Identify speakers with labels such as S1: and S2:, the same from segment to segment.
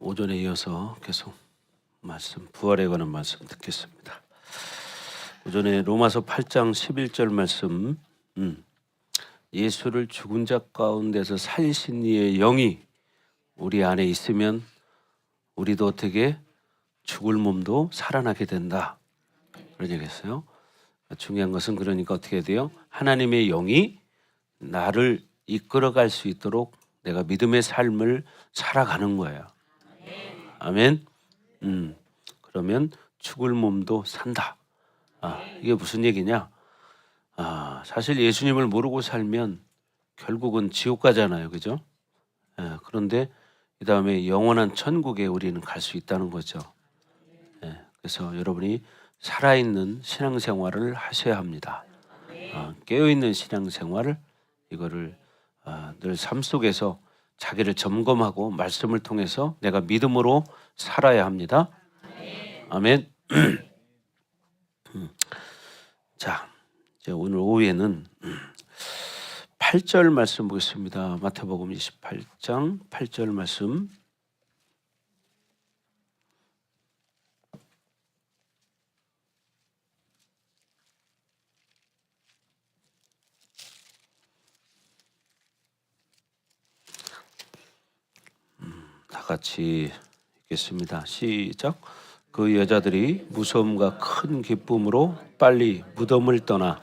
S1: 오전에 이어서 계속 말씀, 부활에 관한 말씀 듣겠습니다. 오전에 로마서 8장 11절 말씀, 예수를 죽은 자 가운데서 살리신 이의 영이 우리 안에 있으면 우리도 어떻게 죽을 몸도 살아나게 된다. 그런 얘기했어요. 중요한 것은 그러니까 어떻게 돼요? 하나님의 영이 나를 이끌어갈 수 있도록 내가 믿음의 삶을 살아가는 거예요. 아멘. 그러면 죽을 몸도 산다. 이게 무슨 얘기냐? 사실 예수님을 모르고 살면 결국은 지옥 가잖아요, 그죠? 그런데 이 다음에 영원한 천국에 우리는 갈 수 있다는 거죠. 그래서 여러분이 살아있는 신앙생활을 하셔야 합니다. 깨어있는 신앙생활을 이거를 늘 삶 속에서 자기를 점검하고 말씀을 통해서 내가 믿음으로 살아야 합니다. 아멘. 자, 이제 오늘 오후에는 8절 말씀 보겠습니다. 마태복음 28장 8절 말씀. 다 같이 읽겠습니다. 시작. 그 여자들이 무서움과 큰 기쁨으로 빨리 무덤을 떠나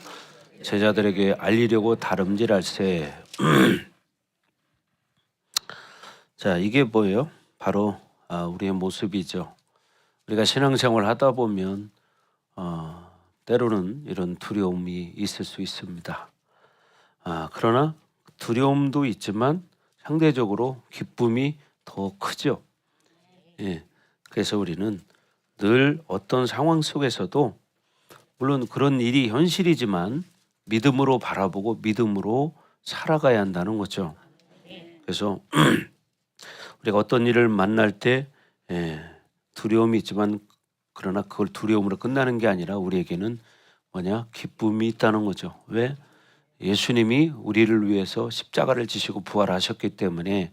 S1: 제자들에게 알리려고 다름질할세. 자, 이게 뭐예요? 바로 우리의 모습이죠. 우리가 신앙생활 하다 보면 때로는 이런 두려움이 있을 수 있습니다. 그러나 두려움도 있지만 상대적으로 기쁨이 더 크죠. 그래서 우리는 늘 어떤 상황 속에서도 물론 그런 일이 현실이지만 믿음으로 바라보고 믿음으로 살아가야 한다는 거죠. 그래서 우리가 어떤 일을 만날 때 두려움이 있지만 그러나 그걸 두려움으로 끝나는 게 아니라 우리에게는 뭐냐? 기쁨이 있다는 거죠. 왜? 예수님이 우리를 위해서 십자가를 지시고 부활하셨기 때문에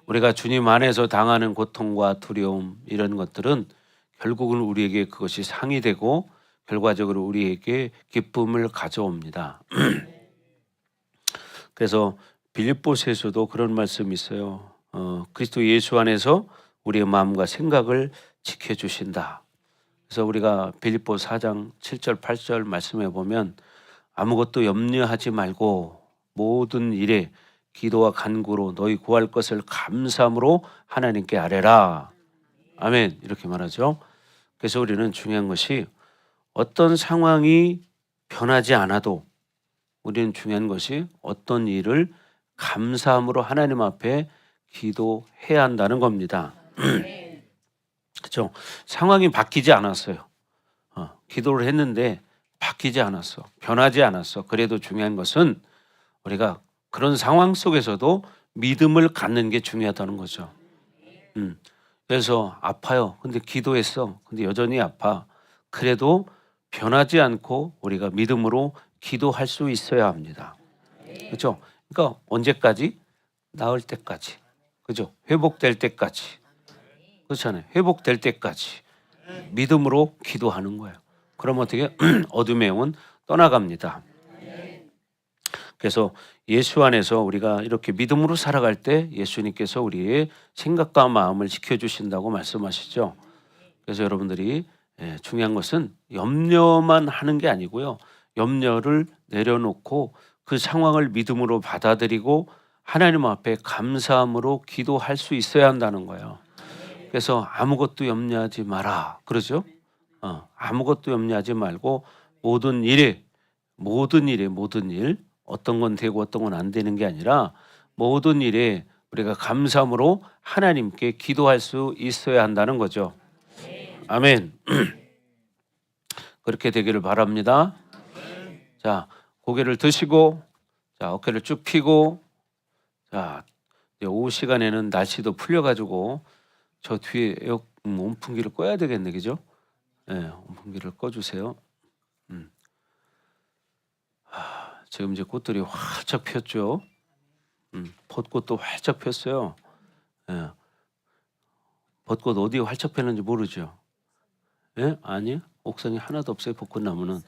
S1: 우리가 주님 안에서 당하는 고통과 두려움 이런 것들은 결국은 우리에게 그것이 상이 되고 결과적으로 우리에게 기쁨을 가져옵니다. 그래서 빌립보서에서도 그런 말씀이 있어요. 그리스도 예수 안에서 우리의 마음과 생각을 지켜주신다. 그래서 우리가 빌립보 4장 7절 8절 말씀해 보면 아무것도 염려하지 말고 모든 일에 기도와 간구로 너희 구할 것을 감사함으로 하나님께 아뢰라. 아멘. 이렇게 말하죠. 그래서 우리는 중요한 것이 어떤 상황이 변하지 않아도 우리는 중요한 것이 어떤 일을 감사함으로 하나님 앞에 기도해야 한다는 겁니다. 그렇죠? 상황이 바뀌지 않았어요. 기도를 했는데 바뀌지 않았어. 변하지 않았어. 그래도 중요한 것은 우리가 그런 상황 속에서도 믿음을 갖는 게 중요하다는 거죠. 그래서 아파요. 근데 기도했어. 근데 여전히 아파. 그래도 변하지 않고 우리가 믿음으로 기도할 수 있어야 합니다. 그렇죠? 그러니까 언제까지? 나을 때까지. 그죠? 회복될 때까지. 그렇잖아요. 회복될 때까지 믿음으로 기도하는 거예요. 그럼 어떻게? 어둠의 영은 떠나갑니다. 그래서 예수 안에서 우리가 이렇게 믿음으로 살아갈 때 예수님께서 우리의 생각과 마음을 지켜주신다고 말씀하시죠. 그래서 여러분들이 중요한 것은 염려만 하는 게 아니고요. 염려를 내려놓고 그 상황을 믿음으로 받아들이고 하나님 앞에 감사함으로 기도할 수 있어야 한다는 거예요. 그래서 아무것도 염려하지 마라. 그러죠? 아무것도 염려하지 말고 모든 일 어떤 건 되고 어떤 건 안 되는 게 아니라 모든 일에 우리가 감사함으로 하나님께 기도할 수 있어야 한다는 거죠. 아멘. 그렇게 되기를 바랍니다. 자, 고개를 드시고, 자, 어깨를 쭉 펴고, 자, 오후 시간에는 날씨도 풀려가지고 저 뒤에 온풍기를 꺼야 되겠네, 그죠? 온풍기를 꺼주세요. 지금 이제 꽃들이 활짝 폈죠. 벚꽃도 활짝 폈어요. 벚꽃 어디 활짝 폈는지 모르죠? 예? 아니요? 옥상에 하나도 없어요, 벚꽃나무는.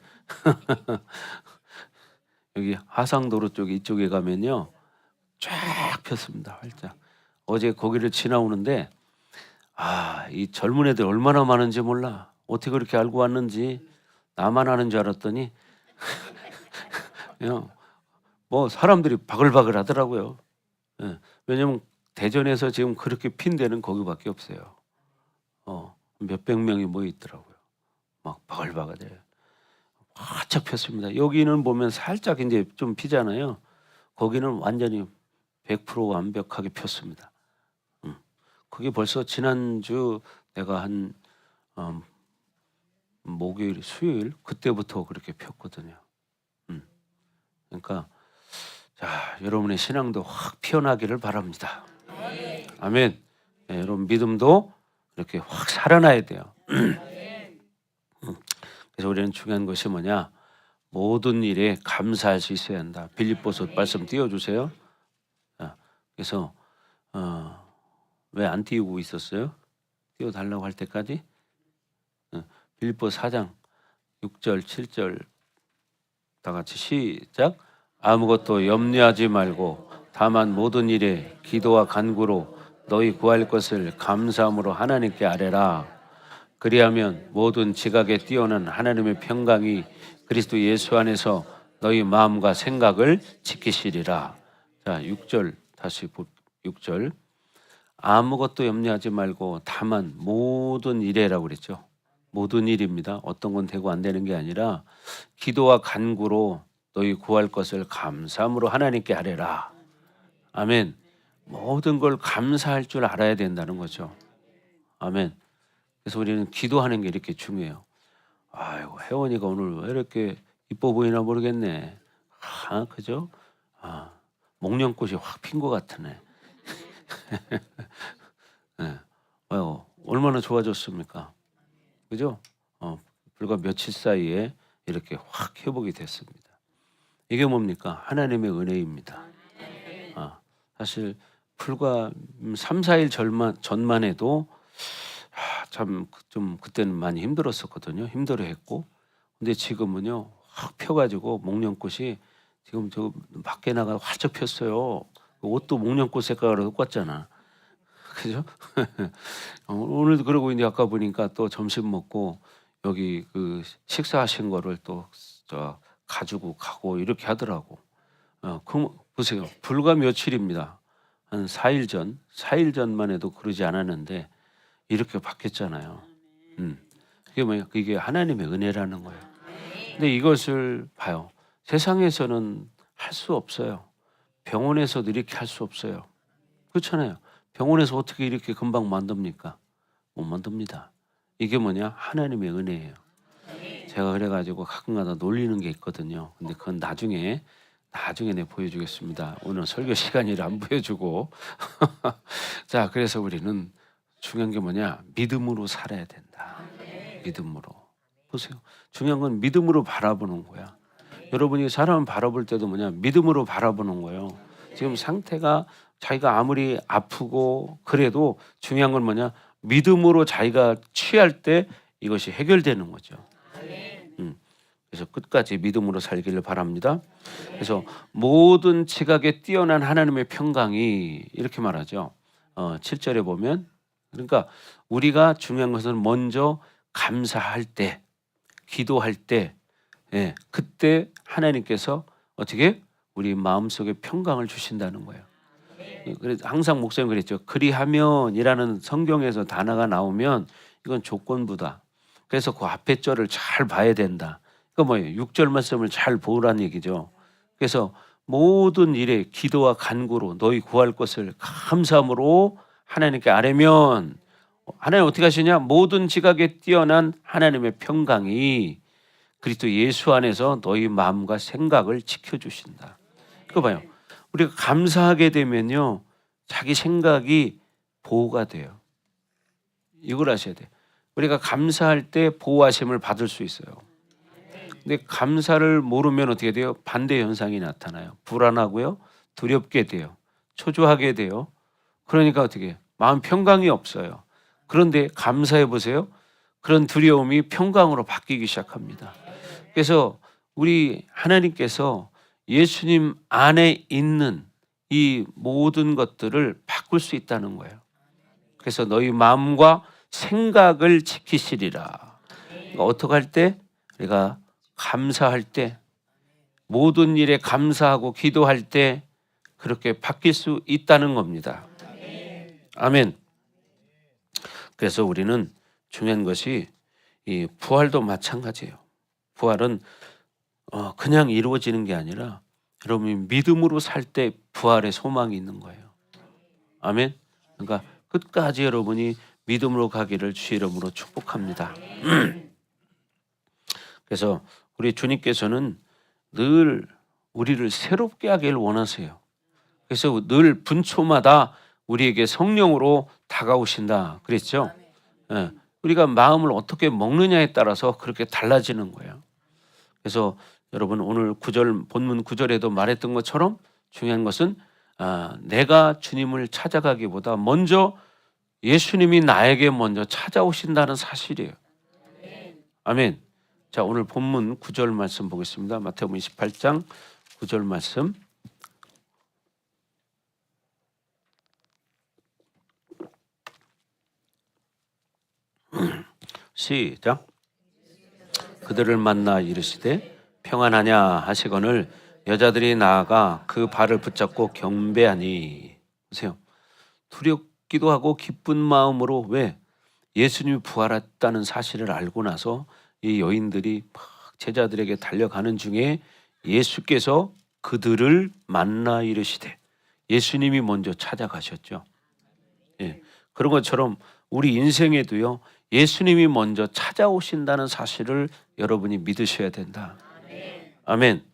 S1: 여기 하상도로 쪽에 이쪽에 가면요. 쫙 폈습니다, 활짝. 어제 거기를 지나오는데 이 젊은 애들 얼마나 많은지 몰라. 어떻게 그렇게 알고 왔는지 나만 아는 줄 알았더니 그냥 뭐 사람들이 바글바글 하더라고요. 예. 왜냐면 대전에서 지금 그렇게 핀 데는 거기밖에 없어요. 몇백 명이 모여 있더라고요. 막 바글바글해요. 활짝 폈습니다. 여기는 보면 살짝 이제 좀 피잖아요. 거기는 완전히 100% 완벽하게 폈습니다. 그게 벌써 지난주 내가 한 목요일, 수요일 그때부터 그렇게 폈거든요. 그러니까 자, 여러분의 신앙도 확 피어나기를 바랍니다. 아멘. 네, 여러분 믿음도 이렇게 확 살아나야 돼요. 그래서 우리는 중요한 것이 뭐냐? 모든 일에 감사할 수 있어야 한다. 빌립보서 말씀 띄워주세요. 그래서 왜 안 띄우고 있었어요? 띄워달라고 할 때까지? 빌립보 4장 6절 7절 다 같이 시작. 아무것도 염려하지 말고 다만 모든 일에 기도와 간구로 너희 구할 것을 감사함으로 하나님께 아뢰라. 그리하면 모든 지각에 뛰어난 하나님의 평강이 그리스도 예수 안에서 너희 마음과 생각을 지키시리라. 자, 6절 다시 6절. 아무것도 염려하지 말고 다만 모든 일에라고 그랬죠. 모든 일입니다. 어떤 건 되고 안 되는 게 아니라 기도와 간구로 너희 구할 것을 감사함으로 하나님께 아뢰라. 아멘. 모든 걸 감사할 줄 알아야 된다는 거죠. 아멘. 그래서 우리는 기도하는 게 이렇게 중요해요. 아이고, 혜원이가 오늘 왜 이렇게 이뻐 보이나 모르겠네. 그죠? 목련꽃이 확 핀 것 같으네. 네. 얼마나 좋아졌습니까? 그죠? 불과 며칠 사이에 이렇게 확 회복이 됐습니다. 이게 뭡니까? 하나님의 은혜입니다. 사실 불과 3, 4일 전만 해도 참 좀 그때는 많이 힘들었었거든요. 힘들어했고, 근데 지금은요 확 펴가지고 목련꽃이 지금 저 밖에 나가 활짝 폈어요. 옷도 목련꽃 색깔로 똑같잖아. 그죠? 오늘도 그러고 이제 아까 보니까 또 점심 먹고 여기 그 식사하신 거를 또 저 가지고 가고 이렇게 하더라고. 그럼 보세요. 불과 며칠입니다. 한 4일 전만 해도 그러지 않았는데 이렇게 바뀌었잖아요. 그게 뭐예요? 그게 하나님의 은혜라는 거예요. 근데 이것을 봐요. 세상에서는 할 수 없어요. 병원에서도 이렇게 할 수 없어요. 그렇잖아요. 병원에서 어떻게 이렇게 금방 만듭니까? 못 만듭니다. 이게 뭐냐? 하나님의 은혜예요. 제가 그래가지고 가끔가다 놀리는 게 있거든요. 근데 그건 나중에 내가 보여주겠습니다. 오늘 설교 시간이라 안 보여주고. 자, 그래서 우리는 중요한 게 뭐냐? 믿음으로 살아야 된다. 믿음으로. 보세요. 중요한 건 믿음으로 바라보는 거야. 여러분이 사람을 바라볼 때도 뭐냐? 믿음으로 바라보는 거예요. 지금 상태가 자기가 아무리 아프고 그래도 중요한 건 뭐냐? 믿음으로 자기가 취할 때 이것이 해결되는 거죠. 그래서 끝까지 믿음으로 살기를 바랍니다. 그래서 모든 지각에 뛰어난 하나님의 평강이 이렇게 말하죠. 7절에 보면 그러니까 우리가 중요한 것은 먼저 감사할 때, 기도할 때, 그때 하나님께서 어떻게 우리 마음속에 평강을 주신다는 거예요. 그래서 항상 목사님 그랬죠. 그리하면이라는 성경에서 단어가 나오면 이건 조건부다. 그래서 그 앞에 절을 잘 봐야 된다. 그러니까 뭐예요? 6절 말씀을 잘 보라는 얘기죠. 그래서 모든 일에 기도와 간구로 너희 구할 것을 감사함으로 하나님께 아뢰면 하나님 어떻게 하시냐? 모든 지각에 뛰어난 하나님의 평강이 그리스도 예수 안에서 너희 마음과 생각을 지켜주신다. 그거 봐요. 우리가 감사하게 되면요. 자기 생각이 보호가 돼요. 이걸 아셔야 돼요. 우리가 감사할 때 보호하심을 받을 수 있어요. 근데 감사를 모르면 어떻게 돼요? 반대 현상이 나타나요. 불안하고요. 두렵게 돼요. 초조하게 돼요. 그러니까 어떻게 해요? 마음 평강이 없어요. 그런데 감사해 보세요. 그런 두려움이 평강으로 바뀌기 시작합니다. 그래서 우리 하나님께서 예수님 안에 있는 이 모든 것들을 바꿀 수 있다는 거예요. 그래서 너희 마음과 생각을 지키시리라. 그러니까 어떻게 할 때? 우리가 감사할 때, 모든 일에 감사하고 기도할 때 그렇게 바뀔 수 있다는 겁니다. 아멘. 그래서 우리는 중요한 것이 이 부활도 마찬가지예요. 부활은 그냥 이루어지는 게 아니라 여러분이 믿음으로 살 때 부활의 소망이 있는 거예요. 아멘. 그러니까 끝까지 여러분이 믿음으로 가기를 주의 이름으로 축복합니다. 그래서 우리 주님께서는 늘 우리를 새롭게 하기를 원하세요. 그래서 늘 분초마다 우리에게 성령으로 다가오신다 그랬죠. 예, 우리가 마음을 어떻게 먹느냐에 따라서 그렇게 달라지는 거예요. 그래서 여러분 오늘 구절 본문 구절에도 말했던 것처럼 중요한 것은 내가 주님을 찾아가기보다 먼저 예수님이 나에게 먼저 찾아오신다는 사실이에요. 아멘. 자, 오늘 본문 9절 말씀 보겠습니다. 마태복음 28장 9절 말씀. 시작. 그들을 만나 이르시되 평안하냐 하시거늘 여자들이 나아가 그 발을 붙잡고 경배하니. 보세요. 두렵기도 하고 기쁜 마음으로, 왜? 예수님이 부활했다는 사실을 알고 나서 이 여인들이 막 제자들에게 달려가는 중에 예수께서 그들을 만나 이르시되, 예수님이 먼저 찾아가셨죠. 예, 그런 것처럼 우리 인생에도요, 예수님이 먼저 찾아오신다는 사실을 여러분이 믿으셔야 된다. 아멘.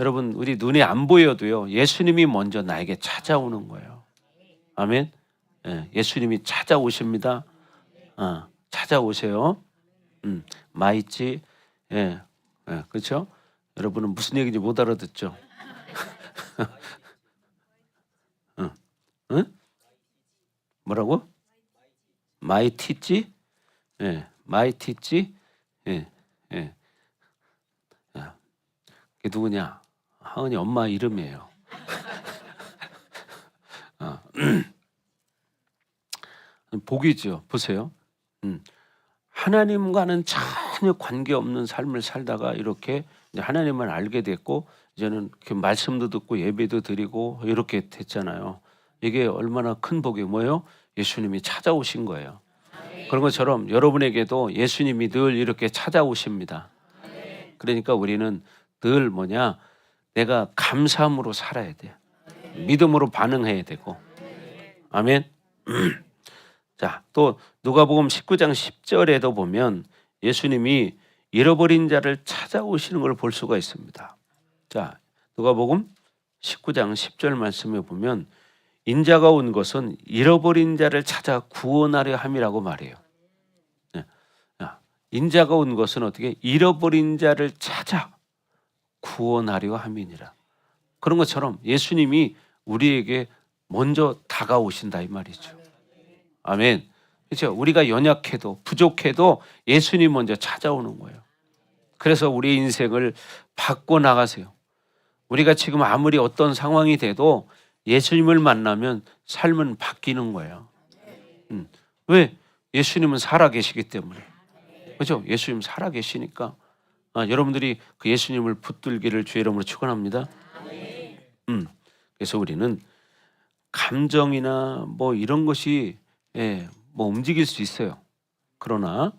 S1: 여러분, 우리 눈에 안 보여도요, 예수님이 먼저 나에게 찾아오는 거예요. 아멘. 예, 예수님이 찾아오십니다. 찾아오세요. 마이치. 예, 그렇죠? 여러분은 무슨 얘기인지 못 알아듣죠? 응? 뭐라고? 마이티지? 예, 마이티지? 예, 예. 그게 누구냐? 하은이 엄마 이름이에요. 복이죠. 보세요. 하나님과는 전혀 관계없는 삶을 살다가 이렇게 이제 하나님을 알게 됐고, 이제는 그 말씀도 듣고 예배도 드리고 이렇게 됐잖아요. 이게 얼마나 큰 복이에요. 뭐예요? 예수님이 찾아오신 거예요. 그런 것처럼 여러분에게도 예수님이 늘 이렇게 찾아오십니다. 그러니까 우리는 늘 뭐냐? 내가 감사함으로 살아야 돼요. 믿음으로 반응해야 되고. 아멘. 자, 또 누가복음 19장 10절에도 보면 예수님이 잃어버린 자를 찾아오시는 걸 볼 수가 있습니다. 자, 누가복음 19장 10절 말씀에 보면 인자가 온 것은 잃어버린 자를 찾아 구원하려 함이라고 말해요. 인자가 온 것은 어떻게? 잃어버린 자를 찾아 구원하려 함이니라. 그런 것처럼 예수님이 우리에게 먼저 다가오신다 이 말이죠. 아멘. 그렇죠? 우리가 연약해도 부족해도 예수님 먼저 찾아오는 거예요. 그래서 우리 인생을 바꿔 나가세요. 우리가 지금 아무리 어떤 상황이 돼도 예수님을 만나면 삶은 바뀌는 거예요. 왜? 예수님은 살아계시기 때문에. 그렇죠? 예수님 살아계시니까 여러분들이 그 예수님을 붙들기를 주의 이름으로 축원합니다. 그래서 우리는 감정이나 뭐 이런 것이 뭐 움직일 수 있어요. 그러나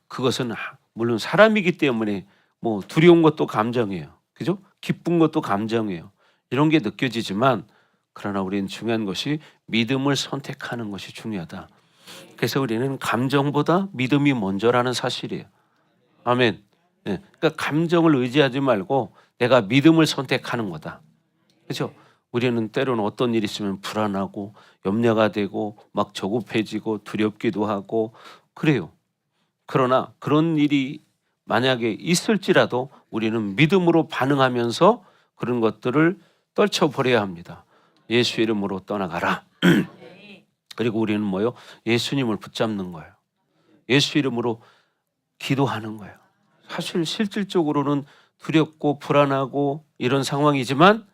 S1: 그것은 물론 사람이기 때문에 뭐 두려운 것도 감정이에요. 그죠? 기쁜 것도 감정이에요. 이런 게 느껴지지만 그러나 우리는 중요한 것이 믿음을 선택하는 것이 중요하다. 그래서 우리는 감정보다 믿음이 먼저라는 사실이에요. 아멘. 그러니까 감정을 의지하지 말고 내가 믿음을 선택하는 거다. 그렇죠? 우리는 때로는 어떤 일이 있으면 불안하고 염려가 되고 막 조급해지고 두렵기도 하고 그래요. 그러나 그런 일이 만약에 있을지라도 우리는 믿음으로 반응하면서 그런 것들을 떨쳐버려야 합니다. 예수 이름으로 떠나가라. 그리고 우리는 뭐요? 예수님을 붙잡는 거예요. 예수 이름으로 기도하는 거예요. 사실 실질적으로는 두렵고 불안하고 이런 상황이지만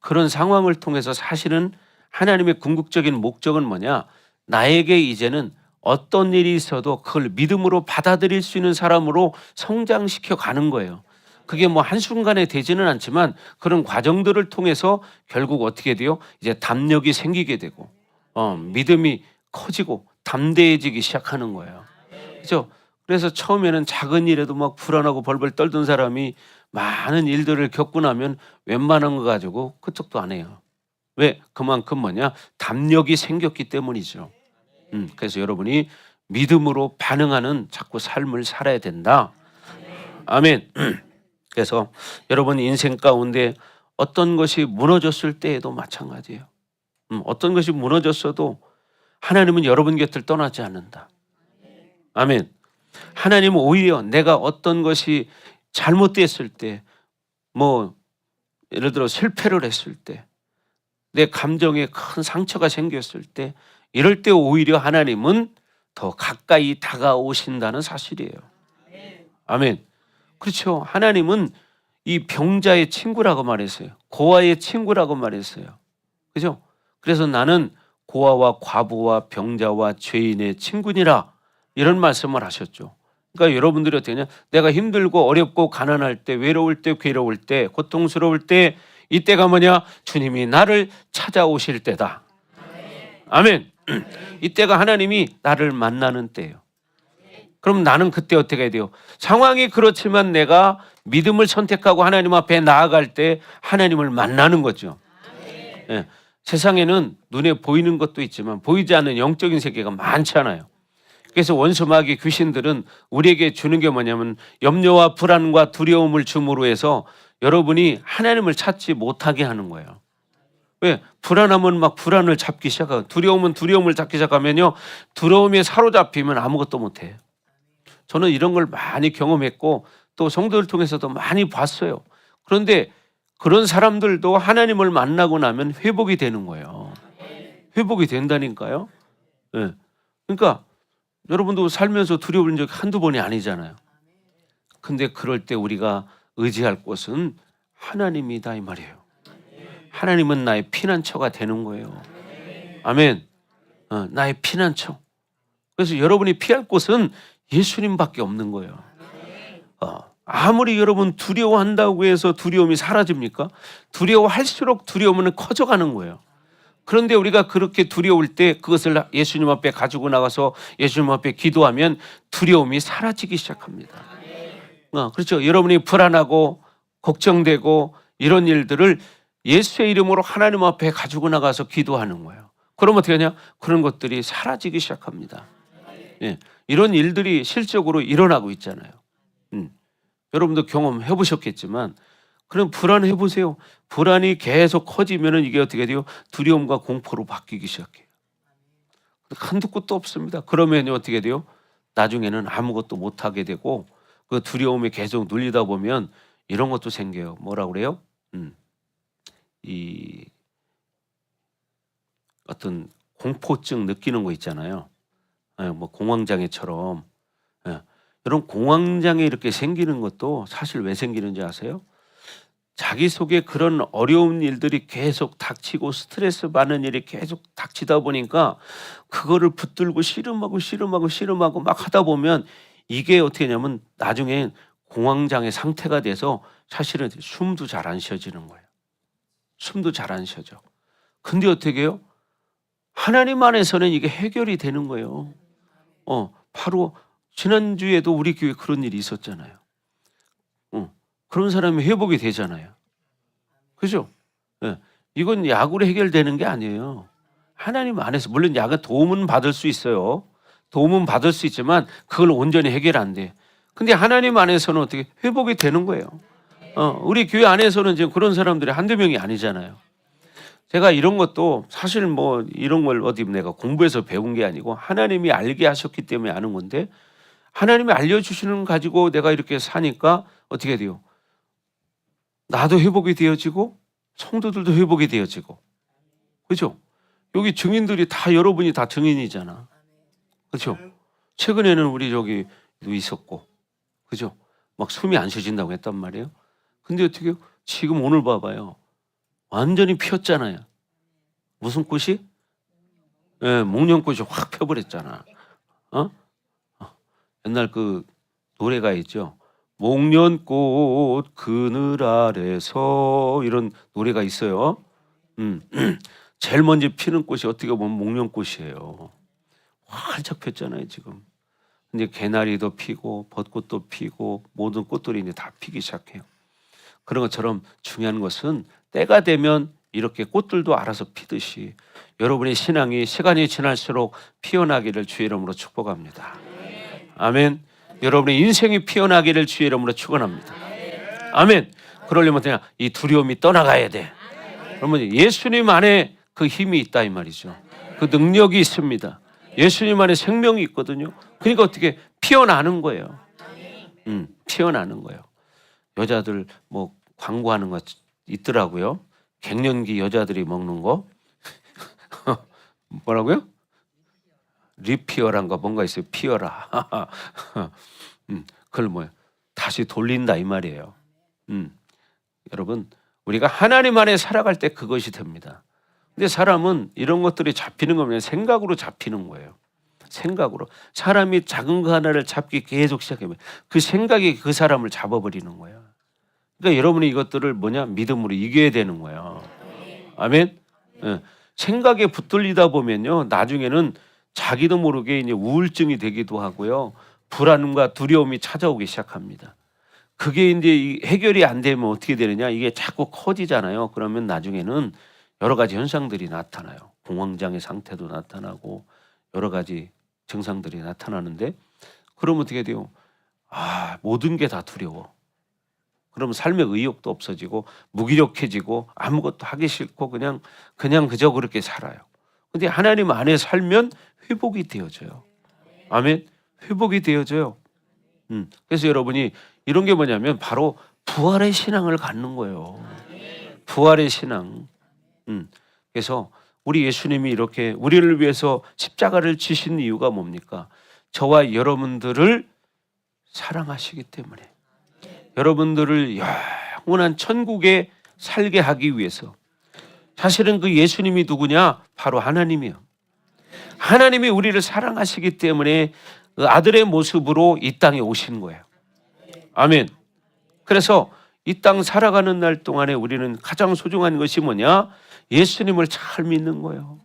S1: 그런 상황을 통해서 사실은 하나님의 궁극적인 목적은 뭐냐? 나에게 이제는 어떤 일이 있어도 그걸 믿음으로 받아들일 수 있는 사람으로 성장시켜 가는 거예요. 그게 뭐 한순간에 되지는 않지만 그런 과정들을 통해서 결국 어떻게 돼요? 이제 담력이 생기게 되고 믿음이 커지고 담대해지기 시작하는 거예요. 그렇죠? 그래서 처음에는 작은 일에도 막 불안하고 벌벌 떨던 사람이 많은 일들을 겪고 나면 웬만한 거 가지고 그쪽도 안 해요. 왜? 그만큼 뭐냐? 담력이 생겼기 때문이죠. 그래서 여러분이 믿음으로 반응하는 자꾸 삶을 살아야 된다. 아멘. 그래서 여러분 인생 가운데 어떤 것이 무너졌을 때에도 마찬가지예요. 어떤 것이 무너졌어도 하나님은 여러분 곁을 떠나지 않는다. 아멘. 하나님은 오히려 내가 어떤 것이 잘못됐을 때, 뭐 예를 들어 실패를 했을 때, 내 감정에 큰 상처가 생겼을 때, 이럴 때 오히려 하나님은 더 가까이 다가오신다는 사실이에요. 아멘. 그렇죠. 하나님은 이 병자의 친구라고 말했어요. 고아의 친구라고 말했어요. 그죠? 그래서 나는 고아와 과부와 병자와 죄인의 친구니라 이런 말씀을 하셨죠. 그러니까 여러분들이 어떻게 하냐? 내가 힘들고 어렵고 가난할 때, 외로울 때, 괴로울 때, 고통스러울 때, 이때가 뭐냐? 주님이 나를 찾아오실 때다. 아멘. 이때가 하나님이 나를 만나는 때예요. 그럼 나는 그때 어떻게 해야 돼요? 상황이 그렇지만 내가 믿음을 선택하고 하나님 앞에 나아갈 때 하나님을 만나는 거죠. 예. 세상에는 눈에 보이는 것도 있지만 보이지 않는 영적인 세계가 많잖아요. 그래서 원수 마귀 귀신들은 우리에게 주는 게 뭐냐면 염려와 불안과 두려움을 줌으로 해서 여러분이 하나님을 찾지 못하게 하는 거예요. 왜? 불안하면 막 불안을 잡기 시작하고 두려움은 두려움을 잡기 시작하면요. 두려움에 사로잡히면 아무것도 못해요. 저는 이런 걸 많이 경험했고 또 성도를 통해서도 많이 봤어요. 그런데 그런 사람들도 하나님을 만나고 나면 회복이 되는 거예요. 회복이 된다니까요. 네. 그러니까 여러분도 살면서 두려운 적이 한두 번이 아니잖아요. 근데 그럴 때 우리가 의지할 곳은 하나님이다 이 말이에요. 하나님은 나의 피난처가 되는 거예요. 아멘. 나의 피난처. 그래서 여러분이 피할 곳은 예수님밖에 없는 거예요. 아무리 여러분 두려워한다고 해서 두려움이 사라집니까? 두려워할수록 두려움은 커져가는 거예요. 그런데 우리가 그렇게 두려울 때 그것을 예수님 앞에 가지고 나가서 예수님 앞에 기도하면 두려움이 사라지기 시작합니다. 그렇죠. 여러분이 불안하고 걱정되고 이런 일들을 예수의 이름으로 하나님 앞에 가지고 나가서 기도하는 거예요. 그럼 어떻게 하냐? 그런 것들이 사라지기 시작합니다. 예, 이런 일들이 실적으로 일어나고 있잖아요. 여러분도 경험해 보셨겠지만 그럼 불안해 보세요. 불안이 계속 커지면 이게 어떻게 돼요? 두려움과 공포로 바뀌기 시작해요. 한두 끝도 없습니다. 그러면 어떻게 돼요? 나중에는 아무것도 못하게 되고 그 두려움에 계속 눌리다 보면 이런 것도 생겨요. 뭐라 그래요? 이 어떤 공포증 느끼는 거 있잖아요. 뭐 공황장애처럼. 이런 공황장애 이렇게 생기는 것도 사실 왜 생기는지 아세요? 자기 속에 그런 어려운 일들이 계속 닥치고 스트레스 받는 일이 계속 닥치다 보니까 그거를 붙들고 씨름하고 막 하다 보면 이게 어떻게 하냐면 나중에 공황장애 상태가 돼서 사실은 숨도 잘 안 쉬어지는 거예요. 숨도 잘 안 쉬어져. 근데 어떻게 해요? 하나님 안에서는 이게 해결이 되는 거예요. 바로 지난주에도 우리 교회 그런 일이 있었잖아요. 그런 사람이 회복이 되잖아요. 그죠? 네. 이건 약으로 해결되는 게 아니에요. 하나님 안에서 물론 약은 도움은 받을 수 있어요. 도움은 받을 수 있지만 그걸 온전히 해결 안 돼. 근데 하나님 안에서는 어떻게 회복이 되는 거예요. 우리 교회 안에서는 지금 그런 사람들이 한두 명이 아니잖아요. 제가 이런 것도 사실 뭐 이런 걸 어디 내가 공부해서 배운 게 아니고 하나님이 알게 하셨기 때문에 아는 건데 하나님이 알려주시는 거 가지고 내가 이렇게 사니까 어떻게 돼요? 나도 회복이 되어지고 성도들도 회복이 되어지고 그죠? 여기 증인들이 다 여러분이 다 증인이잖아. 그렇죠? 최근에는 우리 저기도 있었고, 그죠? 막 숨이 안 쉬진다고 했단 말이에요. 근데 어떻게 지금 오늘 봐봐요. 완전히 피었잖아요. 무슨 꽃이? 예, 목련꽃이 확 펴버렸잖아. 어? 옛날 그 노래가 있죠. 목련꽃 그늘 아래서 이런 노래가 있어요. 제일 먼저 피는 꽃이 어떻게 보면 목련꽃이에요. 활짝 폈잖아요 지금. 근데 개나리도 피고 벚꽃도 피고 모든 꽃들이 이제 다 피기 시작해요. 그런 것처럼 중요한 것은 때가 되면 이렇게 꽃들도 알아서 피듯이 여러분의 신앙이 시간이 지날수록 피어나기를 주의 이름으로 축복합니다. 아멘. 여러분의 인생이 피어나기를 주의 이름으로 축원합니다. 아멘. 그러려면 그냥 이 두려움이 떠나가야 돼. 그러면 예수님 안에 그 힘이 있다 이 말이죠. 그 능력이 있습니다. 예수님 안에 생명이 있거든요. 그러니까 어떻게 피어나는 거예요. 피어나는 거예요. 여자들 뭐 광고하는 거 있더라고요. 갱년기 여자들이 먹는 거 뭐라고요? 리피어란가 뭔가 있어요. 피어라. 그걸 뭐야? 다시 돌린다 이 말이에요. 여러분 우리가 하나님 안에 살아갈 때 그것이 됩니다. 근데 사람은 이런 것들이 잡히는 거면 생각으로 잡히는 거예요. 생각으로. 사람이 작은 거 하나를 잡기 계속 시작하면 그 생각이 그 사람을 잡아버리는 거예요. 그러니까 여러분이 이것들을 뭐냐? 믿음으로 이겨야 되는 거예요. 아멘? 네. 생각에 붙들리다 보면요. 나중에는 자기도 모르게 이제 우울증이 되기도 하고요. 불안과 두려움이 찾아오기 시작합니다. 그게 이제 해결이 안 되면 어떻게 되느냐? 이게 자꾸 커지잖아요. 그러면 나중에는 여러 가지 현상들이 나타나요. 공황장애 상태도 나타나고 여러 가지 증상들이 나타나는데 그러면 어떻게 돼요? 모든 게 다 두려워. 그러면 삶의 의욕도 없어지고 무기력해지고 아무것도 하기 싫고 그냥 그저 그렇게 살아요. 근데 하나님 안에 살면 회복이 되어져요. 아멘. 회복이 되어져요. 그래서 여러분이 이런 게 뭐냐면 바로 부활의 신앙을 갖는 거예요. 부활의 신앙. 그래서 우리 예수님이 이렇게 우리를 위해서 십자가를 지신 이유가 뭡니까? 저와 여러분들을 사랑하시기 때문에 여러분들을 영원한 천국에 살게 하기 위해서. 사실은 그 예수님이 누구냐? 바로 하나님이요. 하나님이 우리를 사랑하시기 때문에 그 아들의 모습으로 이 땅에 오신 거예요. 아멘. 그래서 이 땅 살아가는 날 동안에 우리는 가장 소중한 것이 뭐냐? 예수님을 잘 믿는 거예요.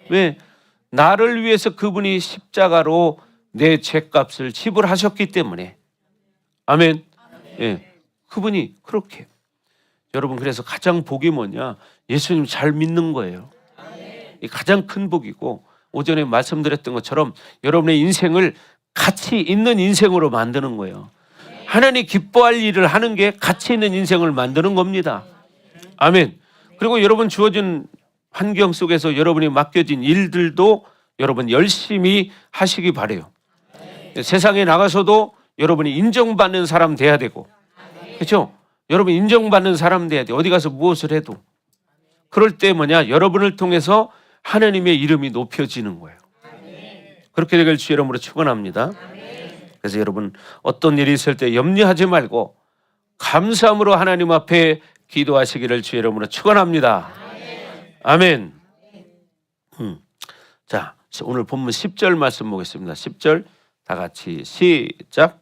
S1: 왜? 나를 위해서 그분이 십자가로 내 죄값을 지불하셨기 때문에. 아멘. 예, 그분이 그렇게. 여러분 그래서 가장 복이 뭐냐? 예수님 잘 믿는 거예요. 이 가장 큰 복이고 오전에 말씀드렸던 것처럼 여러분의 인생을 가치 있는 인생으로 만드는 거예요. 하나님 기뻐할 일을 하는 게 가치 있는 인생을 만드는 겁니다. 아멘. 그리고 여러분 주어진 환경 속에서 여러분이 맡겨진 일들도 여러분 열심히 하시기 바라요. 세상에 나가서도 여러분이 인정받는 사람 돼야 되고, 그렇죠? 여러분 인정받는 사람 돼야 돼. 어디 가서 무엇을 해도. 그럴 때 뭐냐? 여러분을 통해서 하나님의 이름이 높여지는 거예요. 그렇게 되길 주 이름으로 축원합니다. 그래서 여러분 어떤 일이 있을 때 염려하지 말고 감사함으로 하나님 앞에 기도하시기를 주 이름으로 축원합니다. 아멘. 자, 오늘 본문 10절 말씀 보겠습니다. 10절 다 같이 시작.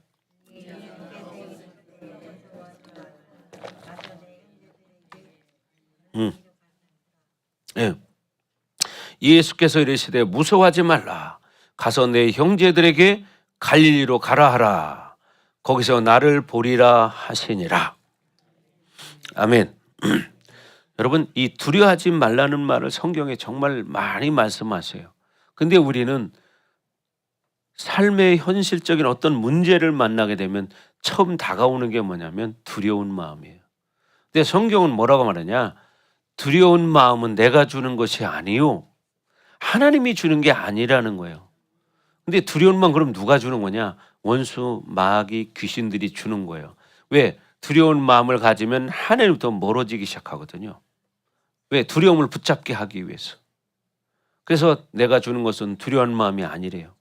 S1: 예. 예수께서 이르시되 무서워하지 말라. 가서 내 형제들에게 갈릴리로 가라 하라. 거기서 나를 보리라 하시니라. 아멘. 여러분 이 두려워하지 말라는 말을 성경에 정말 많이 말씀하세요. 근데 우리는 삶의 현실적인 어떤 문제를 만나게 되면 처음 다가오는 게 뭐냐면 두려운 마음이에요. 근데 성경은 뭐라고 말하냐? 두려운 마음은 내가 주는 것이 아니요. 하나님이 주는 게 아니라는 거예요. 근데 두려운 마음 그럼 누가 주는 거냐? 원수, 마귀, 귀신들이 주는 거예요. 왜? 두려운 마음을 가지면 하나님부터 멀어지기 시작하거든요. 왜? 두려움을 붙잡게 하기 위해서. 그래서 내가 주는 것은 두려운 마음이 아니래요.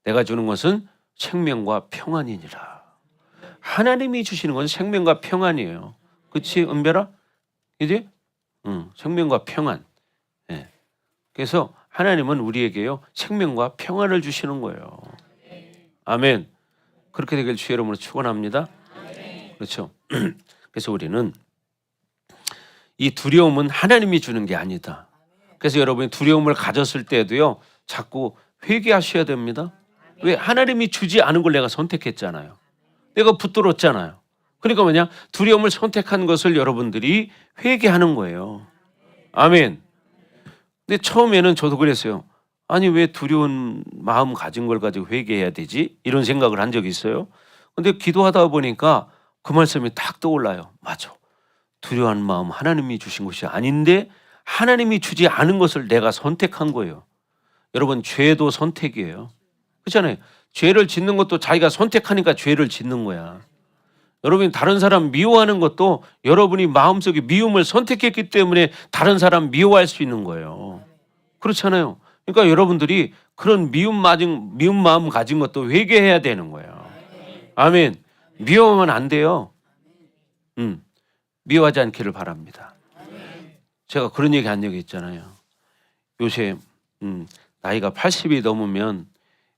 S1: 내가 주는 것은 생명과 평안이니라. 하나님이 주시는 것은 생명과 평안이에요. 그렇지, 은별아? 이제 생명과 평안. 예. 그래서 하나님은 우리에게요 생명과 평안을 주시는 거예요. 아멘. 그렇게 되길 주의 이름으로 축원합니다. 그렇죠. 그래서 우리는 이 두려움은 하나님이 주는 게 아니다. 그래서 여러분이 두려움을 가졌을 때도요 자꾸 회개하셔야 됩니다. 왜? 하나님이 주지 않은 걸 내가 선택했잖아요. 내가 붙들었잖아요. 그러니까 뭐냐? 두려움을 선택한 것을 여러분들이 회개하는 거예요. 아멘. 근데 처음에는 저도 그랬어요. 아니 왜 두려운 마음 가진 걸 가지고 회개해야 되지? 이런 생각을 한 적이 있어요. 근데 기도하다 보니까 그 말씀이 딱 떠올라요. 맞아. 두려운 마음 하나님이 주신 것이 아닌데 하나님이 주지 않은 것을 내가 선택한 거예요. 여러분 죄도 선택이에요. 그렇잖아요. 죄를 짓는 것도 자기가 선택하니까 죄를 짓는 거야. 여러분이 다른 사람 미워하는 것도 여러분이 마음속에 미움을 선택했기 때문에 다른 사람 미워할 수 있는 거예요. 그렇잖아요. 그러니까 여러분들이 그런 미움 마음 가진 것도 회개해야 되는 거예요. 아멘. 미워하면 안 돼요. 미워하지 않기를 바랍니다. 제가 그런 얘기 한 적이 있잖아요. 요새 나이가 80이 넘으면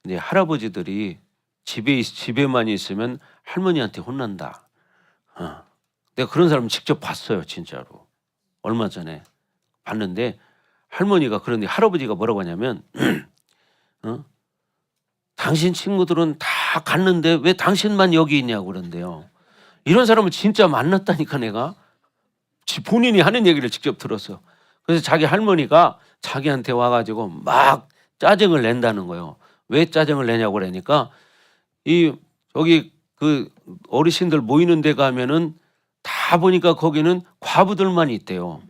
S1: 이제 할아버지들이 집에만 있으면 할머니한테 혼난다. 내가 그런 사람 직접 봤어요, 진짜로. 얼마 전에 봤는데 할머니가 그런데 할아버지가 뭐라고 하냐면 당신 친구들은 다 갔는데 왜 당신만 여기 있냐고 그런데요. 이런 사람을 진짜 만났다니까 내가. 본인이 하는 얘기를 직접 들었어. 그래서 자기 할머니가 자기한테 와가지고 막 짜증을 낸다는 거예요. 왜 짜증을 내냐고 그러니까 여기 그 어르신들 모이는 데 가면은 다 보니까 거기는 과부들만 있대요.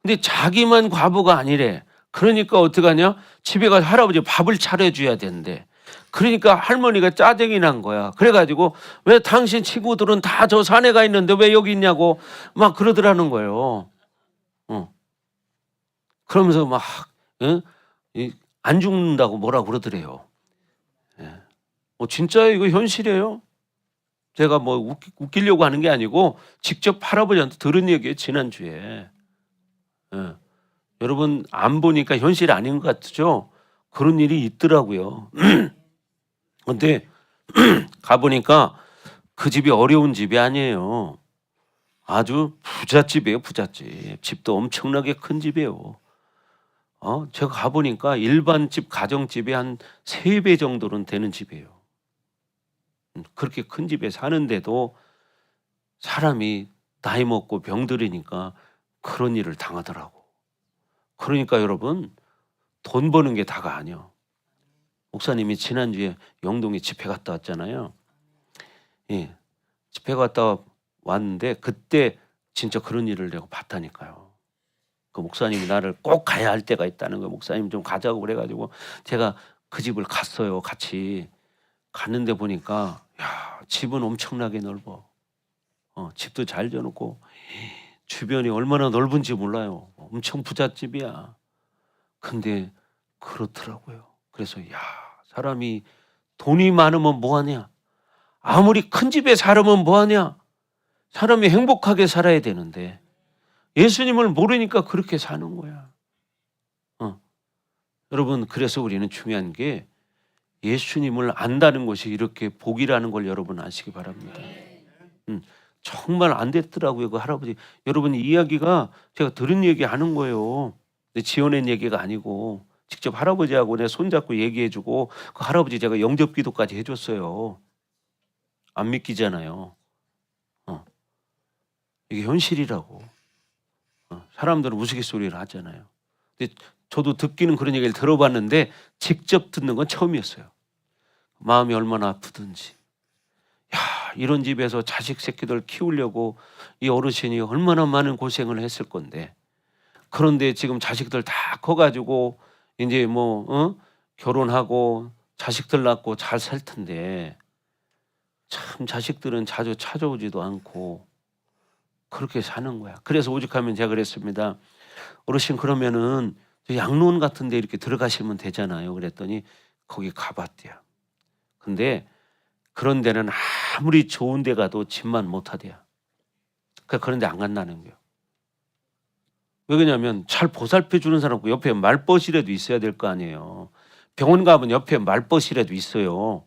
S1: 근데 자기만 과부가 아니래. 그러니까 어떡하냐? 집에 가서 할아버지 밥을 차려줘야 된대. 그러니까 할머니가 짜증이 난 거야. 그래가지고 왜 당신 친구들은 다 저 산에 가 있는데 왜 여기 있냐고 막 그러더라는 거예요. 그러면서 막 안 죽는다고 뭐라 그러더래요. 진짜 이거 현실이에요. 제가 뭐 웃기려고 하는 게 아니고 직접 할아버지한테 들은 얘기예요. 지난주에. 여러분 안 보니까 현실이 아닌 것 같죠? 그런 일이 있더라고요. 근데 가보니까 그 집이 어려운 집이 아니에요. 아주 부잣집이에요. 부잣집. 집도 엄청나게 큰 집이에요. 제가 가보니까 일반 집 가정집이 한 3배 정도는 되는 집이에요. 그렇게 큰 집에 사는데도 사람이 나이 먹고 병들으니까 그런 일을 당하더라고. 그러니까 여러분 돈 버는 게 다가 아니요. 목사님이 지난주에 영동에 집회 갔다 왔잖아요. 예, 집회 갔다 왔는데 그때 진짜 그런 일을 내가 봤다니까요. 그 목사님이 나를 꼭 가야 할 때가 있다는 거예요. 목사님 좀 가자고 그래가지고 제가 그 집을 갔어요. 같이 갔는데 보니까 야, 집은 엄청나게 넓어. 집도 잘 져놓고 주변이 얼마나 넓은지 몰라요. 엄청 부잣집이야. 근데 그렇더라고요. 그래서 야, 사람이 돈이 많으면 뭐하냐? 아무리 큰 집에 살으면 뭐하냐? 사람이 행복하게 살아야 되는데 예수님을 모르니까 그렇게 사는 거야. 여러분 그래서 우리는 중요한 게 예수님을 안다는 것이 이렇게 복이라는 걸 여러분 아시기 바랍니다. 정말 안 됐더라고요. 그 할아버지. 여러분 이 이야기가 제가 들은 얘기 하는 거예요. 지어낸 얘기가 아니고 직접 할아버지하고 내 손잡고 얘기해주고 그 할아버지 제가 영접기도까지 해줬어요. 안 믿기잖아요. 이게 현실이라고. 사람들은 우스갯소리를 하잖아요. 근데 저도 듣기는 그런 얘기를 들어봤는데 직접 듣는 건 처음이었어요. 마음이 얼마나 아프든지. 야, 이런 집에서 자식 새끼들 키우려고 이 어르신이 얼마나 많은 고생을 했을 건데 그런데 지금 자식들 다 커가지고 이제 결혼하고 자식들 낳고 잘 살 텐데 참 자식들은 자주 찾아오지도 않고 그렇게 사는 거야. 그래서 오죽하면 제가 그랬습니다. 어르신 그러면은 저 양로원 같은 데 이렇게 들어가시면 되잖아요. 그랬더니 거기 가봤대요. 근데 그런 데는 아무리 좋은 데 가도 집만 못하대요. 그러니까 그런 데 안 간다는 거예요. 왜 그러냐면 잘 보살펴 주는 사람 없고 옆에 말벗이라도 있어야 될 거 아니에요. 병원 가면 옆에 말벗이라도 있어요.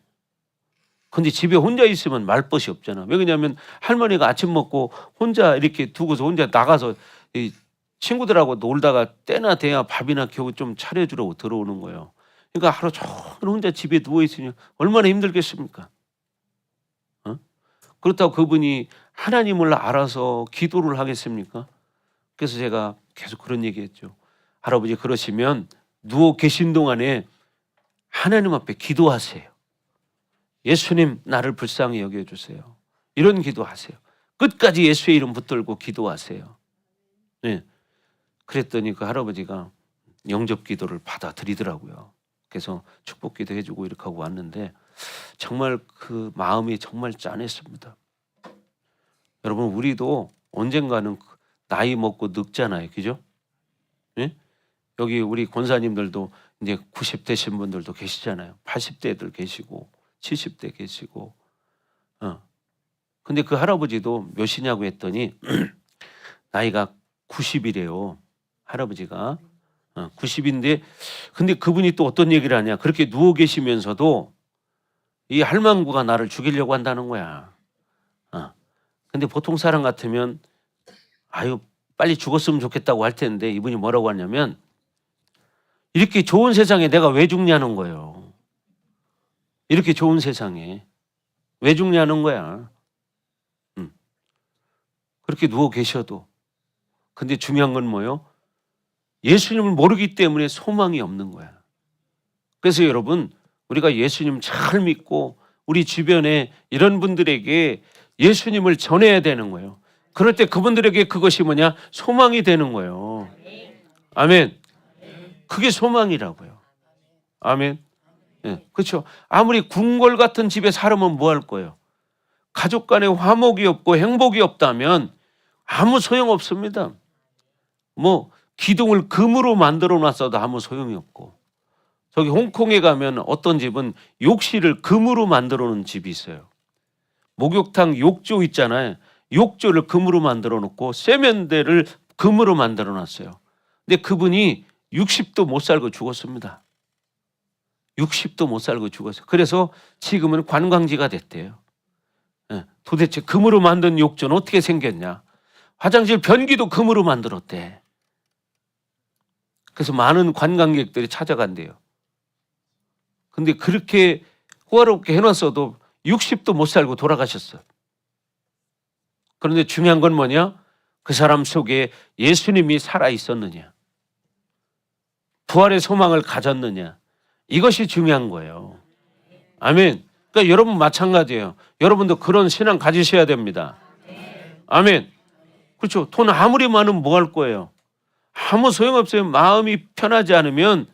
S1: 근데 집에 혼자 있으면 말벗이 없잖아. 왜 그러냐면 할머니가 아침 먹고 혼자 이렇게 두고서 혼자 나가서 이 친구들하고 놀다가 때나 돼야 밥이나 겨우 좀 차려주라고 들어오는 거예요. 그러니까 하루 종일 혼자 집에 누워 있으니 얼마나 힘들겠습니까? 어? 그렇다고 그분이 하나님을 알아서 기도를 하겠습니까? 그래서 제가 계속 그런 얘기했죠. 할아버지 그러시면 누워 계신 동안에 하나님 앞에 기도하세요. 예수님 나를 불쌍히 여겨주세요. 이런 기도하세요. 끝까지 예수의 이름 붙들고 기도하세요. 네. 그랬더니 그 할아버지가 영접 기도를 받아들이더라고요. 그래서 축복 기도 해주고 이렇게 하고 왔는데 정말 그 마음이 정말 짠했습니다. 여러분 우리도 언젠가는 나이 먹고 늙잖아요. 그죠? 네? 여기 우리 권사님들도 이제 90 되신 분들도 계시잖아요. 80대들 계시고 70대 계시고. 근데 그 할아버지도 몇이냐고 했더니 나이가 90이래요. 할아버지가 90인데 근데 그분이 또 어떤 얘기를 하냐. 그렇게 누워 계시면서도 이 할망구가 나를 죽이려고 한다는 거야. 근데 보통 사람 같으면 아유 빨리 죽었으면 좋겠다고 할 텐데 이분이 뭐라고 하냐면 이렇게 좋은 세상에 내가 왜 죽냐는 거예요. 이렇게 좋은 세상에 왜 죽냐는 거야. 그렇게 누워 계셔도. 근데 중요한 건 뭐예요? 예수님을 모르기 때문에 소망이 없는 거야. 그래서 여러분 우리가 예수님 잘 믿고 우리 주변에 이런 분들에게 예수님을 전해야 되는 거예요. 그럴 때 그분들에게 그것이 뭐냐? 소망이 되는 거예요. 아멘. 그게 소망이라고요. 아멘. 네, 그렇죠. 아무리 궁궐 같은 집에 살면 뭐 할 거예요? 가족 간에 화목이 없고 행복이 없다면 아무 소용 없습니다. 뭐 기둥을 금으로 만들어 놨어도 아무 소용이 없고 저기 홍콩에 가면 어떤 집은 욕실을 금으로 만들어 놓은 집이 있어요. 목욕탕 욕조 있잖아요. 욕조를 금으로 만들어 놓고 세면대를 금으로 만들어 놨어요. 근데 그분이 60도 못 살고 죽었습니다. 60도 못 살고 죽었어요. 그래서 지금은 관광지가 됐대요. 도대체 금으로 만든 욕조는 어떻게 생겼냐? 화장실 변기도 금으로 만들었대. 그래서 많은 관광객들이 찾아간대요. 근데 그렇게 호화롭게 해놨어도 60도 못 살고 돌아가셨어요. 그런데 중요한 건 뭐냐? 그 사람 속에 예수님이 살아 있었느냐? 부활의 소망을 가졌느냐? 이것이 중요한 거예요. 아멘. 그러니까 여러분 마찬가지예요. 여러분도 그런 신앙 가지셔야 됩니다. 아멘. 그렇죠. 돈 아무리 많으면 뭐 할 거예요? 아무 소용없어요. 마음이 편하지 않으면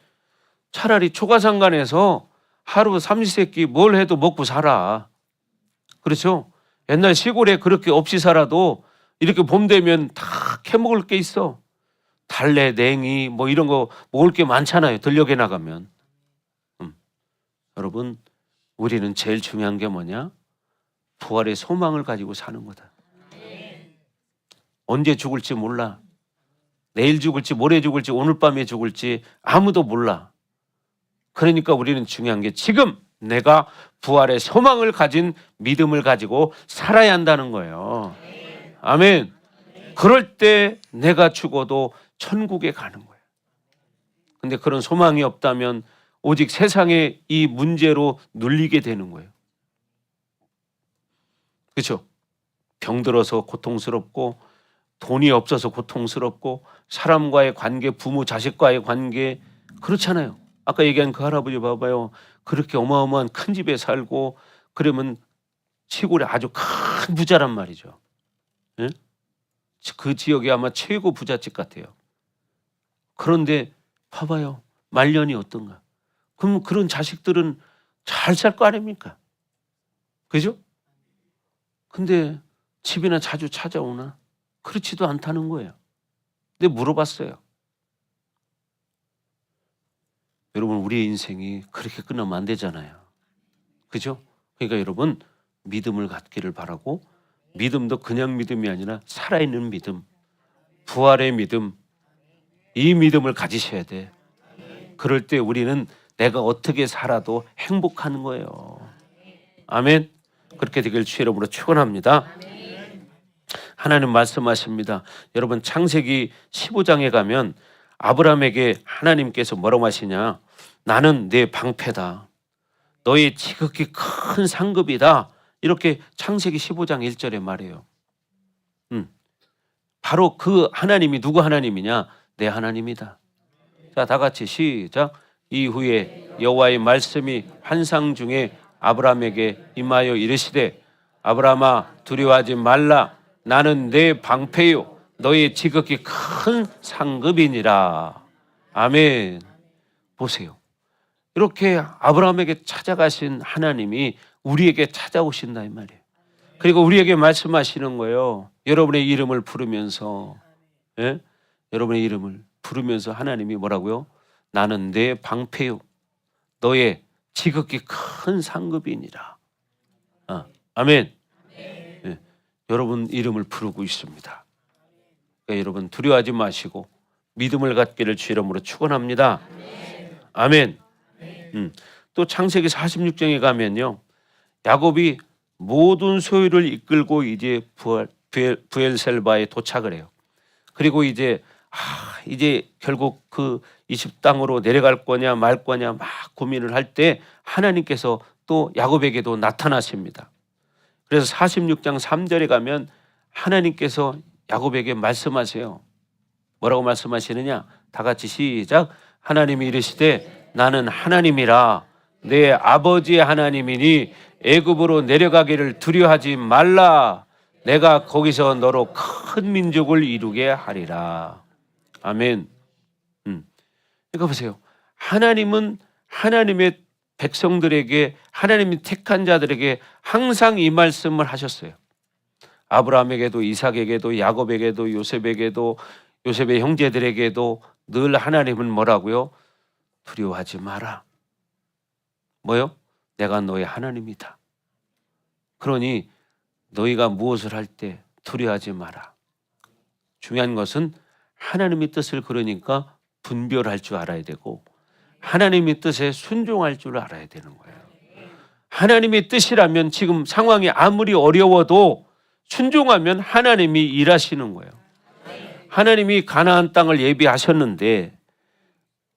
S1: 차라리 초가상간에서 하루 삼시세끼 뭘 해도 먹고 살아. 그렇죠. 옛날 시골에 그렇게 없이 살아도 이렇게 봄 되면 다 캐먹을 게 있어. 달래, 냉이 뭐 이런 거 먹을 게 많잖아요. 들녘에 나가면. 여러분 우리는 제일 중요한 게 뭐냐? 부활의 소망을 가지고 사는 거다. 언제 죽을지 몰라. 내일 죽을지 모레 죽을지 오늘 밤에 죽을지 아무도 몰라. 그러니까 우리는 중요한 게 지금 내가 부활의 소망을 가진 믿음을 가지고 살아야 한다는 거예요. 아멘. 그럴 때 내가 죽어도 천국에 가는 거예요. 근데 그런 소망이 없다면 오직 세상의 이 문제로 눌리게 되는 거예요. 그렇죠? 병들어서 고통스럽고 돈이 없어서 고통스럽고 사람과의 관계, 부모 자식과의 관계 그렇잖아요. 아까 얘기한 그 할아버지 봐봐요. 그렇게 어마어마한 큰 집에 살고 그러면 시골에 아주 큰 부자란 말이죠. 예? 그 지역이 아마 최고 부잣집 같아요. 그런데 봐봐요. 말년이 어떤가. 그럼 그런 자식들은 잘 살 거 아닙니까? 그죠? 근데 집이나 자주 찾아오나? 그렇지도 않다는 거예요. 근데 물어봤어요. 여러분 우리의 인생이 그렇게 끝나면 안 되잖아요. 그죠? 그러니까 여러분 믿음을 갖기를 바라고, 믿음도 그냥 믿음이 아니라 살아있는 믿음, 부활의 믿음, 이 믿음을 가지셔야 돼. 그럴 때 우리는 내가 어떻게 살아도 행복한 거예요. 아멘. 그렇게 되길 주의 이름으로 축원합니다. 하나님 말씀하십니다. 여러분 창세기 15장에 가면 아브라함에게 하나님께서 뭐라고 하시냐? 나는 내 방패다. 너의 지극히 큰 상급이다. 이렇게 창세기 15장 1절에 말해요. 바로 그 하나님이 누구 하나님이냐? 내 하나님이다. 자, 다 같이 시작. 이후에 여호와의 말씀이 환상 중에 아브라함에게 임하여 이르시되 아브라함아 두려워하지 말라. 나는 내 방패요 너의 지극히 큰 상급이니라. 아멘. 보세요. 이렇게 아브라함에게 찾아가신 하나님이 우리에게 찾아오신다 이 말이에요. 그리고 우리에게 말씀하시는 거예요. 여러분의 이름을 부르면서, 예? 여러분의 이름을 부르면서 하나님이 뭐라고요? 나는 내 방패요 너의 지극히 큰 상급이니라. 아멘. 예. 여러분 이름을 부르고 있습니다. 그러니까 여러분 두려워하지 마시고 믿음을 갖기를 주 이름으로 축원합니다. 아멘. 또 창세기 46장에 가면요, 야곱이 모든 소유를 이끌고 이제 브엘셀바에 도착을 해요. 그리고 이제 결국 그 이집 땅으로 내려갈 거냐 말 거냐 막 고민을 할 때 하나님께서 또 야곱에게도 나타나십니다. 그래서 46장 3절에 가면 하나님께서 야곱에게 말씀하세요. 뭐라고 말씀하시느냐? 다 같이 시작. 하나님이 이르시되 나는 하나님이라 내 아버지의 하나님이니 애굽으로 내려가기를 두려워하지 말라. 내가 거기서 너로 큰 민족을 이루게 하리라. 아멘. 그러니까 보세요. 하나님은 하나님의 백성들에게, 하나님이 택한 자들에게 항상 이 말씀을 하셨어요. 아브라함에게도 이삭에게도 야곱에게도 요셉에게도 요셉의 형제들에게도 늘 하나님은 뭐라고요? 두려워하지 마라. 뭐요? 내가 너의 하나님이다. 그러니 너희가 무엇을 할 때 두려워하지 마라. 중요한 것은 하나님의 뜻을 그러니까 분별할 줄 알아야 되고 하나님의 뜻에 순종할 줄 알아야 되는 거예요. 하나님의 뜻이라면 지금 상황이 아무리 어려워도 순종하면 하나님이 일하시는 거예요. 하나님이 가나안 땅을 예비하셨는데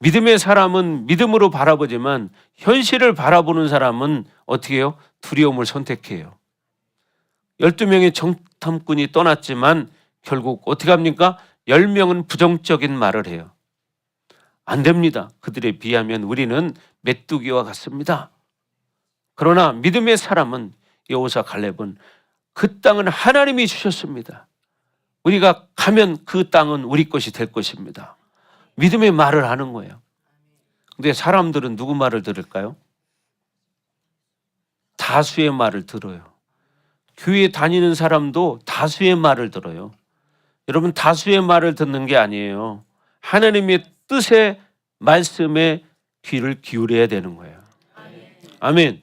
S1: 믿음의 사람은 믿음으로 바라보지만 현실을 바라보는 사람은 어떻게 해요? 두려움을 선택해요. 12명의 정탐꾼이 떠났지만 결국 어떻게 합니까? 10명은 부정적인 말을 해요. 안 됩니다. 그들에 비하면 우리는 메뚜기와 같습니다. 그러나 믿음의 사람은 여호사 갈렙은 그 땅은 하나님이 주셨습니다. 우리가 가면 그 땅은 우리 것이 될 것입니다. 믿음의 말을 하는 거예요. 근데 사람들은 누구 말을 들을까요? 다수의 말을 들어요. 교회 다니는 사람도 다수의 말을 들어요. 여러분 다수의 말을 듣는 게 아니에요. 하나님의 뜻의 말씀에 귀를 기울여야 되는 거예요. 아멘.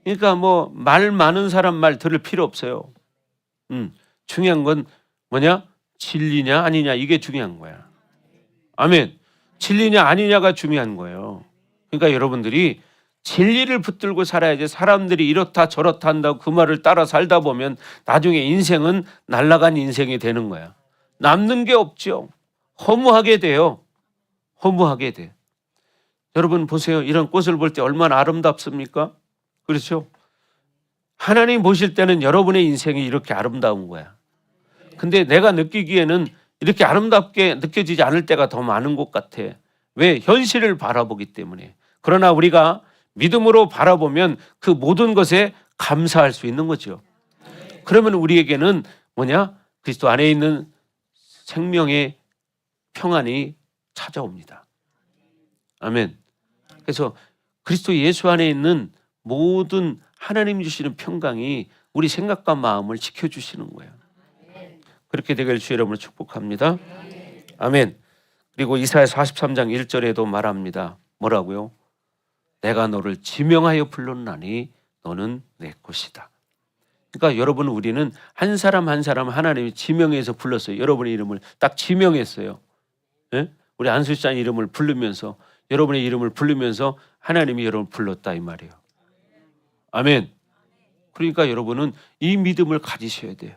S1: 그러니까 뭐 말 많은 사람 말 들을 필요 없어요. 중요한 건 뭐냐? 진리냐 아니냐 이게 중요한 거야. 아멘. 진리냐 아니냐가 중요한 거예요. 그러니까 여러분들이 진리를 붙들고 살아야지 사람들이 이렇다 저렇다 한다고 그 말을 따라 살다 보면 나중에 인생은 날아간 인생이 되는 거야. 남는 게 없죠. 허무하게 돼요. 허무하게 돼. 여러분 보세요. 이런 꽃을 볼 때 얼마나 아름답습니까? 그렇죠? 하나님 보실 때는 여러분의 인생이 이렇게 아름다운 거야. 근데 내가 느끼기에는 이렇게 아름답게 느껴지지 않을 때가 더 많은 것 같아. 왜? 현실을 바라보기 때문에. 그러나 우리가 믿음으로 바라보면 그 모든 것에 감사할 수 있는 거죠. 그러면 우리에게는 뭐냐? 그리스도 안에 있는 생명의 평안이 찾아옵니다. 아멘. 그래서 그리스도 예수 안에 있는 모든 하나님 주시는 평강이 우리 생각과 마음을 지켜주시는 거예요. 그렇게 되길 주 여러분을 축복합니다. 아멘. 그리고 이사야 43장 1절에도 말합니다. 뭐라고요? 내가 너를 지명하여 불렀나니 너는 내 것이다. 그러니까 여러분, 우리는 한 사람 한 사람 하나님이 지명해서 불렀어요. 여러분의 이름을 딱 지명했어요. 예? 우리 안수장 이름을 부르면서, 여러분의 이름을 부르면서 하나님이 여러분을 불렀다 이 말이에요. 아멘. 그러니까 여러분은 이 믿음을 가지셔야 돼요.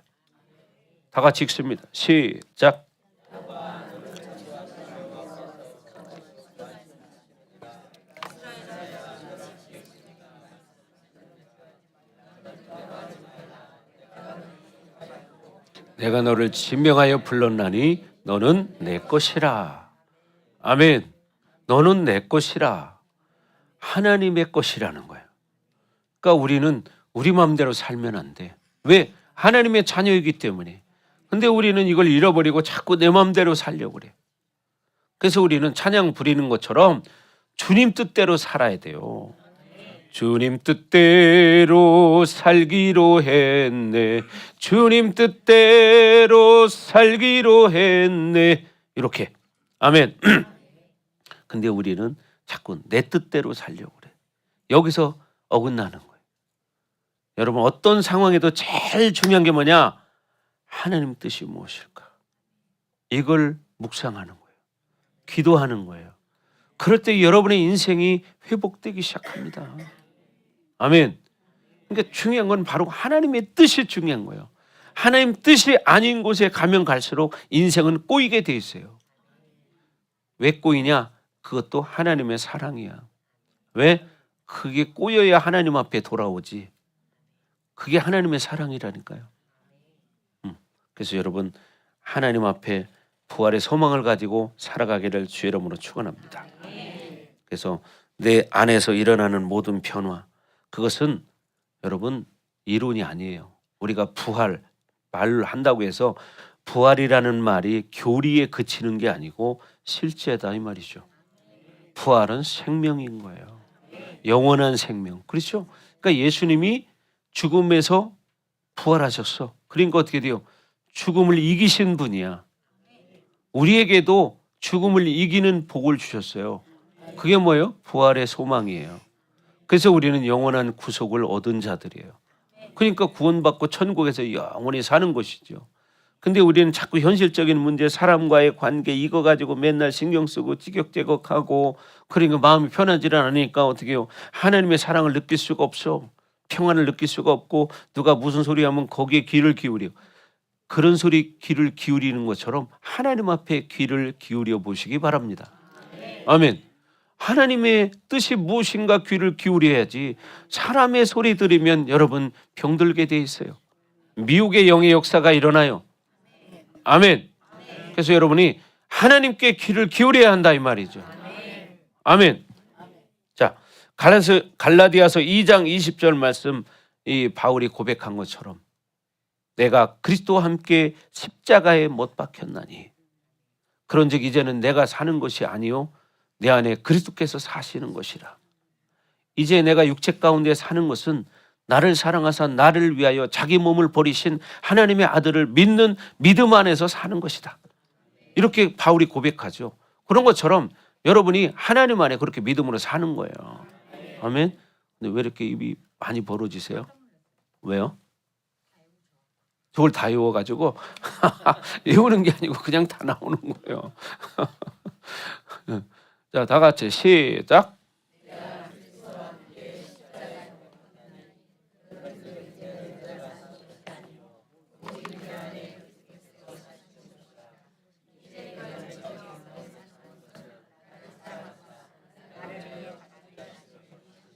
S1: 다 같이 읽습니다. 시작. 내가 너를 지명하여 불렀나니 너는 내 것이라. 아멘. 너는 내 것이라. 하나님의 것이라는 거예요. 그러니까 우리는 우리 마음대로 살면 안 돼. 왜? 하나님의 자녀이기 때문에. 근데 우리는 이걸 잃어버리고 자꾸 내 마음대로 살려고 그래. 그래서 우리는 찬양 부리는 것처럼 주님 뜻대로 살아야 돼요. 주님 뜻대로 살기로 했네. 주님 뜻대로 살기로 했네. 이렇게. 아멘. 근데 우리는 자꾸 내 뜻대로 살려고 그래. 여기서 어긋나는 거예요. 여러분, 어떤 상황에도 제일 중요한 게 뭐냐? 하나님 뜻이 무엇일까? 이걸 묵상하는 거예요. 기도하는 거예요. 그럴 때 여러분의 인생이 회복되기 시작합니다. 아멘. 그러니까 중요한 건 바로 하나님의 뜻이 중요한 거예요. 하나님 뜻이 아닌 곳에 가면 갈수록 인생은 꼬이게 돼 있어요. 왜 꼬이냐? 그것도 하나님의 사랑이야. 왜? 그게 꼬여야 하나님 앞에 돌아오지. 그게 하나님의 사랑이라니까요. 그래서 여러분, 하나님 앞에 부활의 소망을 가지고 살아가기를 주의 이름으로 축원합니다. 그래서 내 안에서 일어나는 모든 변화, 그것은 여러분 이론이 아니에요. 우리가 부활 말을 한다고 해서 부활이라는 말이 교리에 그치는 게 아니고 실제다 이 말이죠. 부활은 생명인 거예요. 영원한 생명. 그렇죠? 그러니까 예수님이 죽음에서 부활하셨어. 그러니까 어떻게 돼요? 죽음을 이기신 분이야. 우리에게도 죽음을 이기는 복을 주셨어요. 그게 뭐예요? 부활의 소망이에요. 그래서 우리는 영원한 구속을 얻은 자들이에요. 그러니까 구원받고 천국에서 영원히 사는 것이죠. 근데 우리는 자꾸 현실적인 문제, 사람과의 관계 이거 가지고 맨날 신경 쓰고 지격재격하고, 그러니까 마음이 편하지 않으니까 어떻게 해요? 하나님의 사랑을 느낄 수가 없어. 평안을 느낄 수가 없고, 누가 무슨 소리 하면 거기에 귀를 기울여. 그런 소리 귀를 기울이는 것처럼 하나님 앞에 귀를 기울여 보시기 바랍니다. 아멘. 하나님의 뜻이 무엇인가 귀를 기울여야지. 사람의 소리 들으면 여러분 병들게 돼 있어요. 미혹의 영의 역사가 일어나요. 아멘. 그래서 여러분이 하나님께 귀를 기울여야 한다 이 말이죠. 아멘. 자, 갈라디아서 2장 20절 말씀, 이 바울이 고백한 것처럼 내가 그리스도와 함께 십자가에 못 박혔나니 그런즉 이제는 내가 사는 것이 아니요 내 안에 그리스도께서 사시는 것이라. 이제 내가 육체 가운데 사는 것은 나를 사랑하사 나를 위하여 자기 몸을 버리신 하나님의 아들을 믿는 믿음 안에서 사는 것이다. 이렇게 바울이 고백하죠. 그런 것처럼 여러분이 하나님 안에 그렇게 믿음으로 사는 거예요. 아멘. 근데 왜 이렇게 입이 많이 벌어지세요? 왜요? 저걸 다 외워가지고 외우는 게 아니고 그냥 다 나오는 거예요. 자, 다 같이 시작.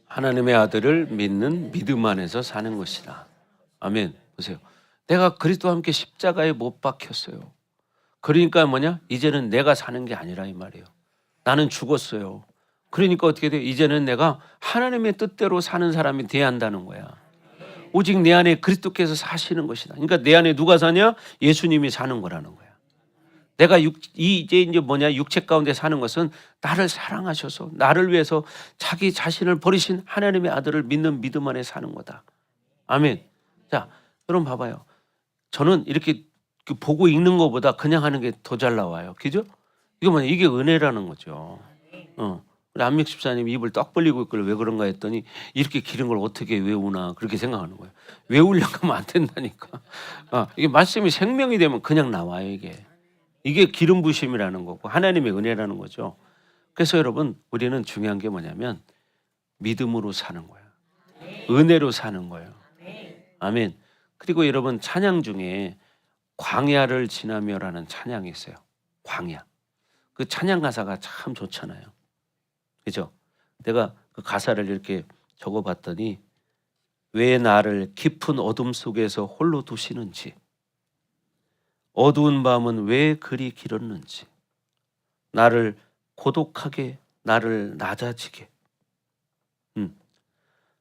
S1: 하나님의 아들을 믿는 믿음 안에서 사는 것이다. 아멘. 보세요. 내가 그리스도와 함께 십자가에 못 박혔어요. 그러니까 뭐냐? 이제는 내가 사는 게 아니라 이 말이에요. 나는 죽었어요. 그러니까 어떻게 돼요? 이제는 내가 하나님의 뜻대로 사는 사람이 돼야 한다는 거야. 오직 내 안에 그리스도께서 사시는 것이다. 그러니까 내 안에 누가 사냐? 예수님이 사는 거라는 거야. 내가 이제 뭐냐? 육체 가운데 사는 것은 나를 사랑하셔서 나를 위해서 자기 자신을 버리신 하나님의 아들을 믿는 믿음 안에 사는 거다. 아멘. 자, 여러분 봐봐요. 저는 이렇게 보고 읽는 것보다 그냥 하는 게 더 잘 나와요. 그죠? 이거 뭐냐? 이게 은혜라는 거죠. 우리 안믹 집사님 입을 떡 벌리고 있길래 왜 그런가 했더니 이렇게 길은 걸 어떻게 외우나 그렇게 생각하는 거예요. 외우려고 하면 안 된다니까. 이게 말씀이 생명이 되면 그냥 나와요. 이게 기름 부심이라는 거고 하나님의 은혜라는 거죠. 그래서 여러분 우리는 중요한 게 뭐냐면 믿음으로 사는 거예요. 은혜로 사는 거예요. 아멘. 그리고 여러분 찬양 중에 광야를 지나며라는 찬양이 있어요. 광야. 그 찬양 가사가 참 좋잖아요. 그죠? 내가 그 가사를 이렇게 적어봤더니 왜 나를 깊은 어둠 속에서 홀로 두시는지, 어두운 밤은 왜 그리 길었는지, 나를 고독하게, 나를 낮아지게,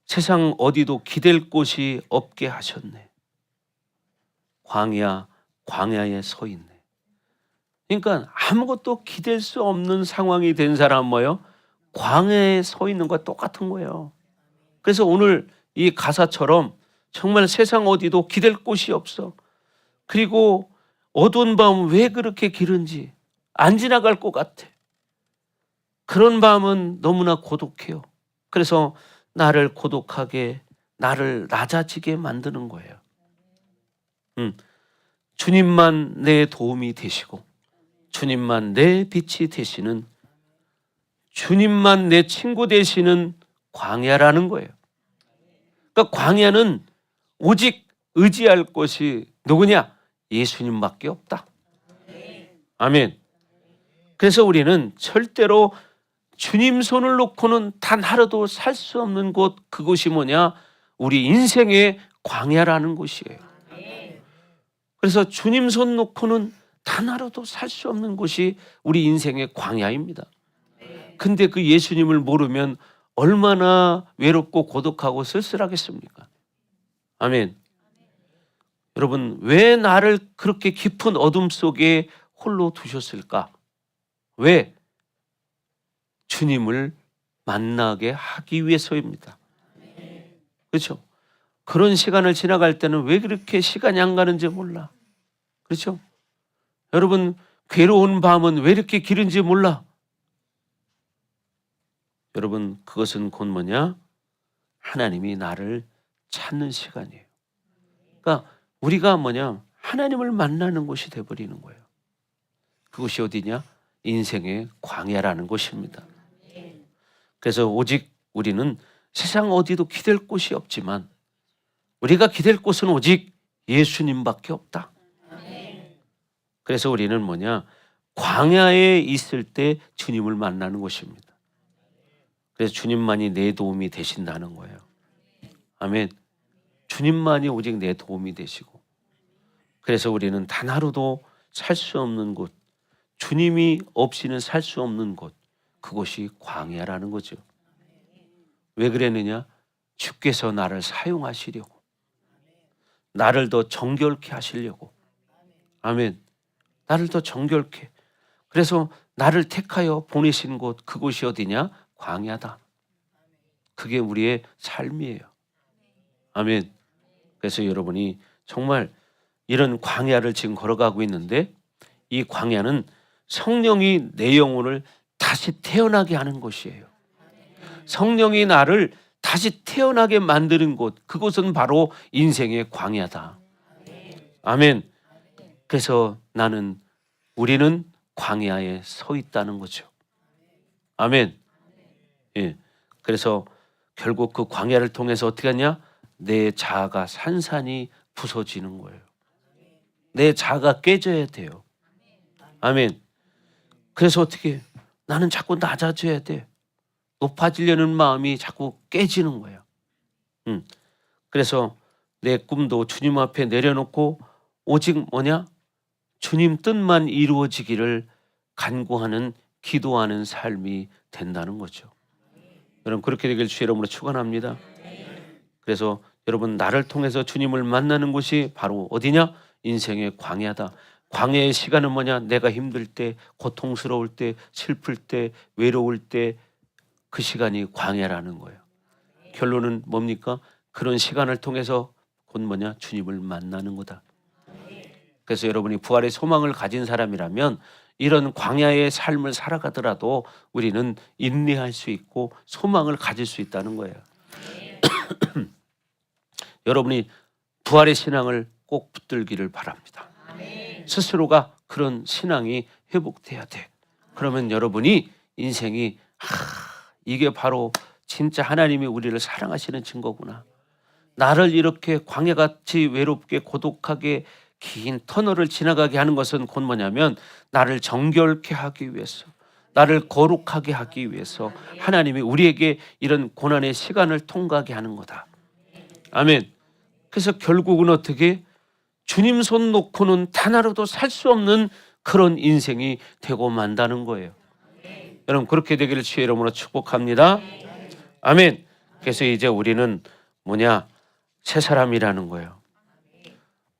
S1: 세상 어디도 기댈 곳이 없게 하셨네. 광야에 서 있네. 그러니까 아무것도 기댈 수 없는 상황이 된 사람은 뭐예요? 광야에 서 있는 것과 똑같은 거예요. 그래서 오늘 이 가사처럼 정말 세상 어디도 기댈 곳이 없어. 그리고 어두운 밤은 왜 그렇게 길은지 안 지나갈 것 같아. 그런 밤은 너무나 고독해요. 그래서 나를 고독하게, 나를 낮아지게 만드는 거예요. 주님만 내 도움이 되시고 주님만 내 빛이 되시는, 주님만 내 친구 되시는 광야라는 거예요. 그러니까 광야는 오직 의지할 것이 누구냐? 예수님밖에 없다. 아멘. 그래서 우리는 절대로 주님 손을 놓고는 단 하루도 살 수 없는 곳, 그곳이 뭐냐? 우리 인생의 광야라는 곳이에요. 그래서 주님 손 놓고는 단 하루도 살 수 없는 곳이 우리 인생의 광야입니다. 근데 그 예수님을 모르면 얼마나 외롭고 고독하고 쓸쓸하겠습니까? 아멘. 여러분, 왜 나를 그렇게 깊은 어둠 속에 홀로 두셨을까? 왜? 주님을 만나게 하기 위해서입니다. 그렇죠? 그런 시간을 지나갈 때는 왜 그렇게 시간이 안 가는지 몰라. 그렇죠? 여러분, 괴로운 밤은 왜 이렇게 길은지 몰라. 여러분, 그것은 곧 뭐냐? 하나님이 나를 찾는 시간이에요. 그러니까 우리가 뭐냐? 하나님을 만나는 곳이 되어버리는 거예요. 그곳이 어디냐? 인생의 광야라는 곳입니다. 그래서 오직 우리는 세상 어디도 기댈 곳이 없지만 우리가 기댈 곳은 오직 예수님밖에 없다. 그래서 우리는 뭐냐? 광야에 있을 때 주님을 만나는 곳입니다. 그래서 주님만이 내 도움이 되신다는 거예요. 아멘. 주님만이 오직 내 도움이 되시고, 그래서 우리는 단 하루도 살 수 없는 곳, 주님이 없이는 살 수 없는 곳, 그곳이 광야라는 거죠. 왜 그랬느냐? 주께서 나를 사용하시려고, 나를 더 정결케 하시려고. 아멘. 나를 더 정결케. 그래서 나를 택하여 보내신 곳, 그곳이 어디냐? 광야다. 그게 우리의 삶이에요. 아멘. 그래서 여러분이 정말 이런 광야를 지금 걸어가고 있는데, 이 광야는 성령이 내 영혼을 다시 태어나게 하는 곳이에요. 성령이 나를 다시 태어나게 만드는 곳, 그곳은 바로 인생의 광야다. 아멘. 그래서 우리는 광야에 서 있다는 거죠. 아멘. 예. 그래서 결국 그 광야를 통해서 어떻게 하냐? 내 자아가 산산이 부서지는 거예요. 내 자아가 깨져야 돼요. 아멘. 그래서 어떻게? 나는 자꾸 낮아져야 돼. 높아지려는 마음이 자꾸 깨지는 거예요. 그래서 내 꿈도 주님 앞에 내려놓고 오직 뭐냐? 주님 뜻만 이루어지기를 간구하는, 기도하는 삶이 된다는 거죠. 여러분, 그렇게 되길 주의 이름으로 축원합니다. 그래서 여러분, 나를 통해서 주님을 만나는 곳이 바로 어디냐? 인생의 광야다. 광야의 시간은 뭐냐? 내가 힘들 때, 고통스러울 때, 슬플 때, 외로울 때, 그 시간이 광야라는 거예요. 결론은 뭡니까? 그런 시간을 통해서 곧 뭐냐? 주님을 만나는 거다. 그래서 여러분이 부활의 소망을 가진 사람이라면 이런 광야의 삶을 살아가더라도 우리는 인내할 수 있고 소망을 가질 수 있다는 거예요. 여러분이 부활의 신앙을 꼭 붙들기를 바랍니다. 스스로가 그런 신앙이 회복돼야 돼. 그러면 여러분이 인생이 이게 바로 진짜 하나님이 우리를 사랑하시는 증거구나. 나를 이렇게 광야같이 외롭게 고독하게 긴 터널을 지나가게 하는 것은 곧 뭐냐면 나를 정결케 하기 위해서, 나를 거룩하게 하기 위해서 하나님이 우리에게 이런 고난의 시간을 통과하게 하는 거다. 아멘. 그래서 결국은 어떻게 주님 손 놓고는 단 하루도 살 수 없는 그런 인생이 되고 만다는 거예요. 여러분 그렇게 되기를 주의 이름으로 축복합니다. 아멘. 그래서 이제 우리는 새 사람이라는 거예요.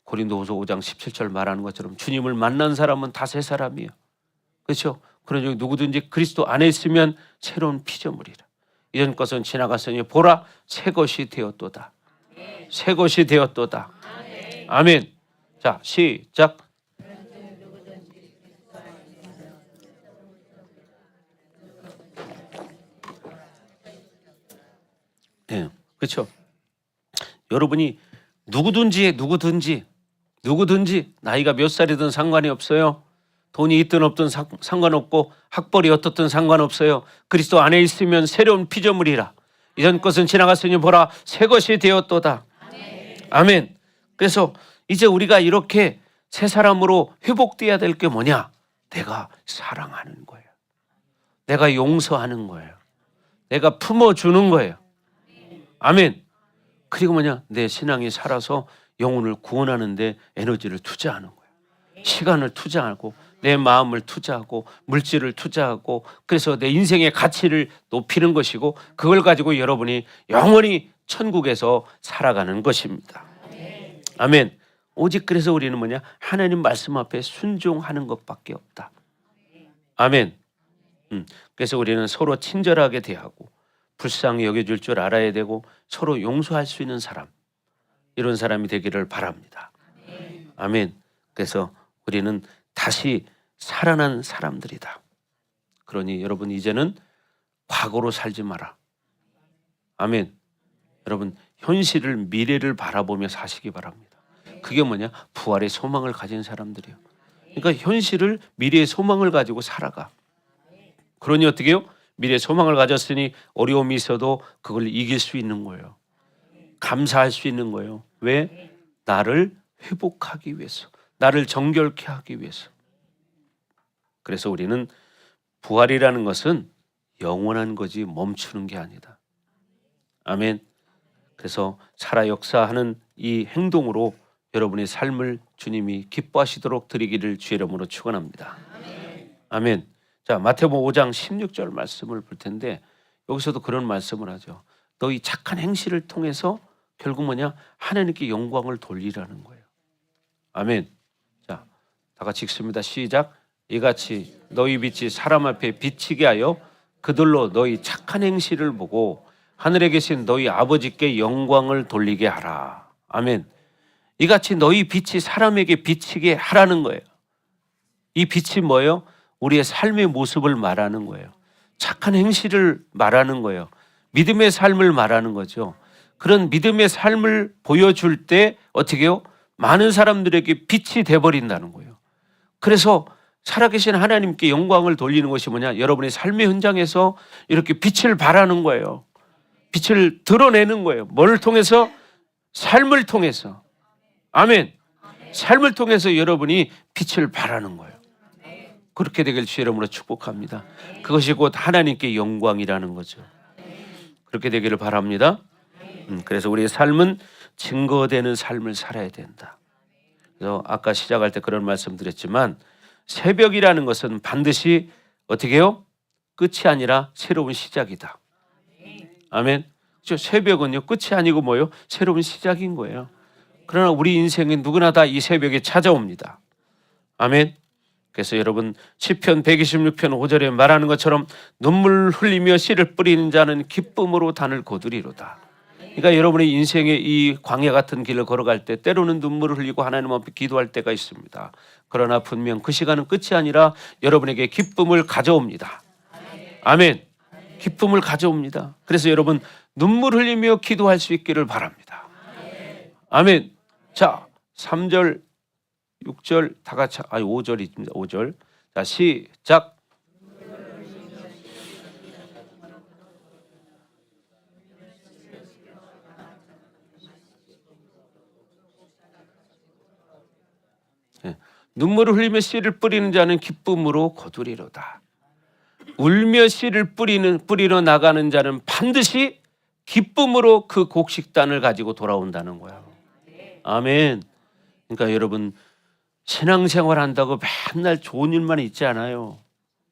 S1: 고린도후서 5장 17절 말하는 것처럼 주님을 만난 사람은 다 새 사람이에요. 그렇죠? 그러니 누구든지 그리스도 안에 있으면 새로운 피조물이라. 이전 것은 지나갔으니 보라 새 것이 되었도다. 새 것이 되었도다. 아멘. 자, 시작. 네, 그렇죠. 여러분이 누구든지 나이가 몇 살이든 상관이 없어요. 돈이 있든 없든 상관없고 학벌이 어떻든 상관없어요. 그리스도 안에 있으면 새로운 피조물이라. 이전 것은 지나갔으니 보라 새 것이 되었도다. 아멘. 그래서 이제 우리가 이렇게 새 사람으로 회복돼야 될 게 뭐냐? 내가 사랑하는 거예요. 내가 용서하는 거예요. 내가 품어주는 거예요. 아멘. 그리고 내 신앙이 살아서 영혼을 구원하는 데 에너지를 투자하는 거예요. 시간을 투자하고 내 마음을 투자하고 물질을 투자하고 그래서 내 인생의 가치를 높이는 것이고 그걸 가지고 여러분이 영원히 천국에서 살아가는 것입니다. 아멘. 오직 그래서 우리는 하나님 말씀 앞에 순종하는 것밖에 없다. 아멘. 그래서 우리는 서로 친절하게 대하고 불쌍히 여겨줄 줄 알아야 되고 서로 용서할 수 있는 사람, 이런 사람이 되기를 바랍니다. 아멘. 그래서 우리는 다시 살아난 사람들이다. 그러니 여러분 이제는 과거로 살지 마라. 아멘. 여러분 현실을 미래를 바라보며 사시기 바랍니다. 그게 부활의 소망을 가진 사람들이에요. 그러니까 현실을 미래의 소망을 가지고 살아가. 그러니 어떻게 해요? 미래의 소망을 가졌으니 어려움이 있어도 그걸 이길 수 있는 거예요. 감사할 수 있는 거예요. 왜? 나를 회복하기 위해서, 나를 정결케 하기 위해서. 그래서 우리는 부활이라는 것은 영원한 거지 멈추는 게 아니다. 아멘. 그래서 살아 역사하는 이 행동으로 여러분의 삶을 주님이 기뻐하시도록 드리기를 주의 이름으로 축원합니다. 아멘. 자, 마태복음 5장 16절 말씀을 볼 텐데 여기서도 그런 말씀을 하죠. 너희 착한 행실을 통해서 결국 하나님께 영광을 돌리라는 거예요. 아멘. 자, 다 같이 읽습니다. 시작. 이같이 너희 빛이 사람 앞에 비치게 하여 그들로 너희 착한 행실을 보고 하늘에 계신 너희 아버지께 영광을 돌리게 하라. 아멘. 이같이 너희 빛이 사람에게 비치게 하라는 거예요. 이 빛이 뭐예요? 우리의 삶의 모습을 말하는 거예요. 착한 행실을 말하는 거예요. 믿음의 삶을 말하는 거죠. 그런 믿음의 삶을 보여줄 때 어떻게 해요? 많은 사람들에게 빛이 돼버린다는 거예요. 그래서 살아계신 하나님께 영광을 돌리는 것이 여러분의 삶의 현장에서 이렇게 빛을 발하는 거예요. 빛을 드러내는 거예요. 뭘 통해서? 삶을 통해서. 아멘. 삶을 통해서 여러분이 빛을 발하는 거예요. 그렇게 되길 주의 이름으로 축복합니다. 그것이 곧 하나님께 영광이라는 거죠. 그렇게 되기를 바랍니다. 그래서 우리의 삶은 증거되는 삶을 살아야 된다. 그래서 아까 시작할 때 그런 말씀 드렸지만 새벽이라는 것은 반드시 어떻게 해요? 끝이 아니라 새로운 시작이다. 아멘. 그렇죠? 새벽은요 끝이 아니고 뭐예요? 새로운 시작인 거예요. 그러나 우리 인생은 누구나 다 이 새벽에 찾아옵니다. 아멘. 그래서 여러분 시편 126편 5절에 말하는 것처럼 눈물 흘리며 씨를 뿌리는 자는 기쁨으로 단을 거두리로다. 그러니까 여러분의 인생의 이 광야 같은 길을 걸어갈 때 때로는 눈물을 흘리고 하나님 앞에 기도할 때가 있습니다. 그러나 분명 그 시간은 끝이 아니라 여러분에게 기쁨을 가져옵니다. 아멘. 기쁨을 가져옵니다. 그래서 여러분 눈물 흘리며 기도할 수 있기를 바랍니다. 아멘. 자, 3절, 6절 다 같이 5절입니다. 5절. 자, 시작. 눈물을 흘리며 씨를 뿌리는 자는 기쁨으로 거두리로다. 울며 씨를 뿌리러 나가는 자는 반드시 기쁨으로 그 곡식단을 가지고 돌아온다는 거야. 아멘. 그러니까 여러분 신앙생활 한다고 맨날 좋은 일만 있지 않아요.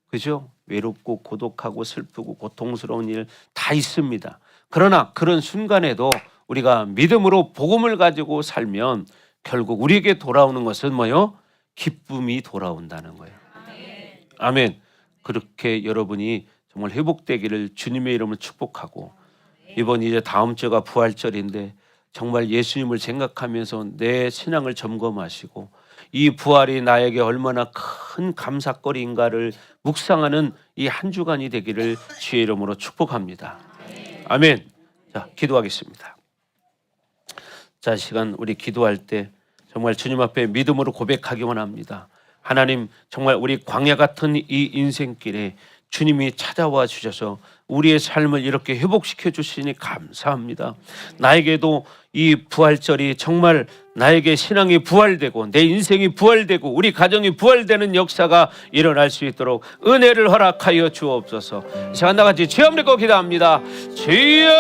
S1: 그죠? 외롭고 고독하고 슬프고 고통스러운 일 다 있습니다. 그러나 그런 순간에도 우리가 믿음으로 복음을 가지고 살면 결국 우리에게 돌아오는 것은 뭐요? 기쁨이 돌아온다는 거예요. 아멘. 그렇게 여러분이 정말 회복되기를 주님의 이름을 축복하고, 이번 이제 다음 주가 부활절인데 정말 예수님을 생각하면서 내 신앙을 점검하시고 이 부활이 나에게 얼마나 큰 감사거리인가를 묵상하는 이 한 주간이 되기를 주의 이름으로 축복합니다. 아멘. 자, 기도하겠습니다. 자, 시간 우리 기도할 때 정말 주님 앞에 믿음으로 고백하기 원합니다. 하나님, 정말 우리 광야 같은 이 인생길에 주님이 찾아와 주셔서 우리의 삶을 이렇게 회복시켜 주시니 감사합니다. 나에게도 이 부활절이 정말 나에게 신앙이 부활되고 내 인생이 부활되고 우리 가정이 부활되는 역사가 일어날 수 있도록 은혜를 허락하여 주옵소서. 시간 나같이 주여 믿고 기도합니다. 주여!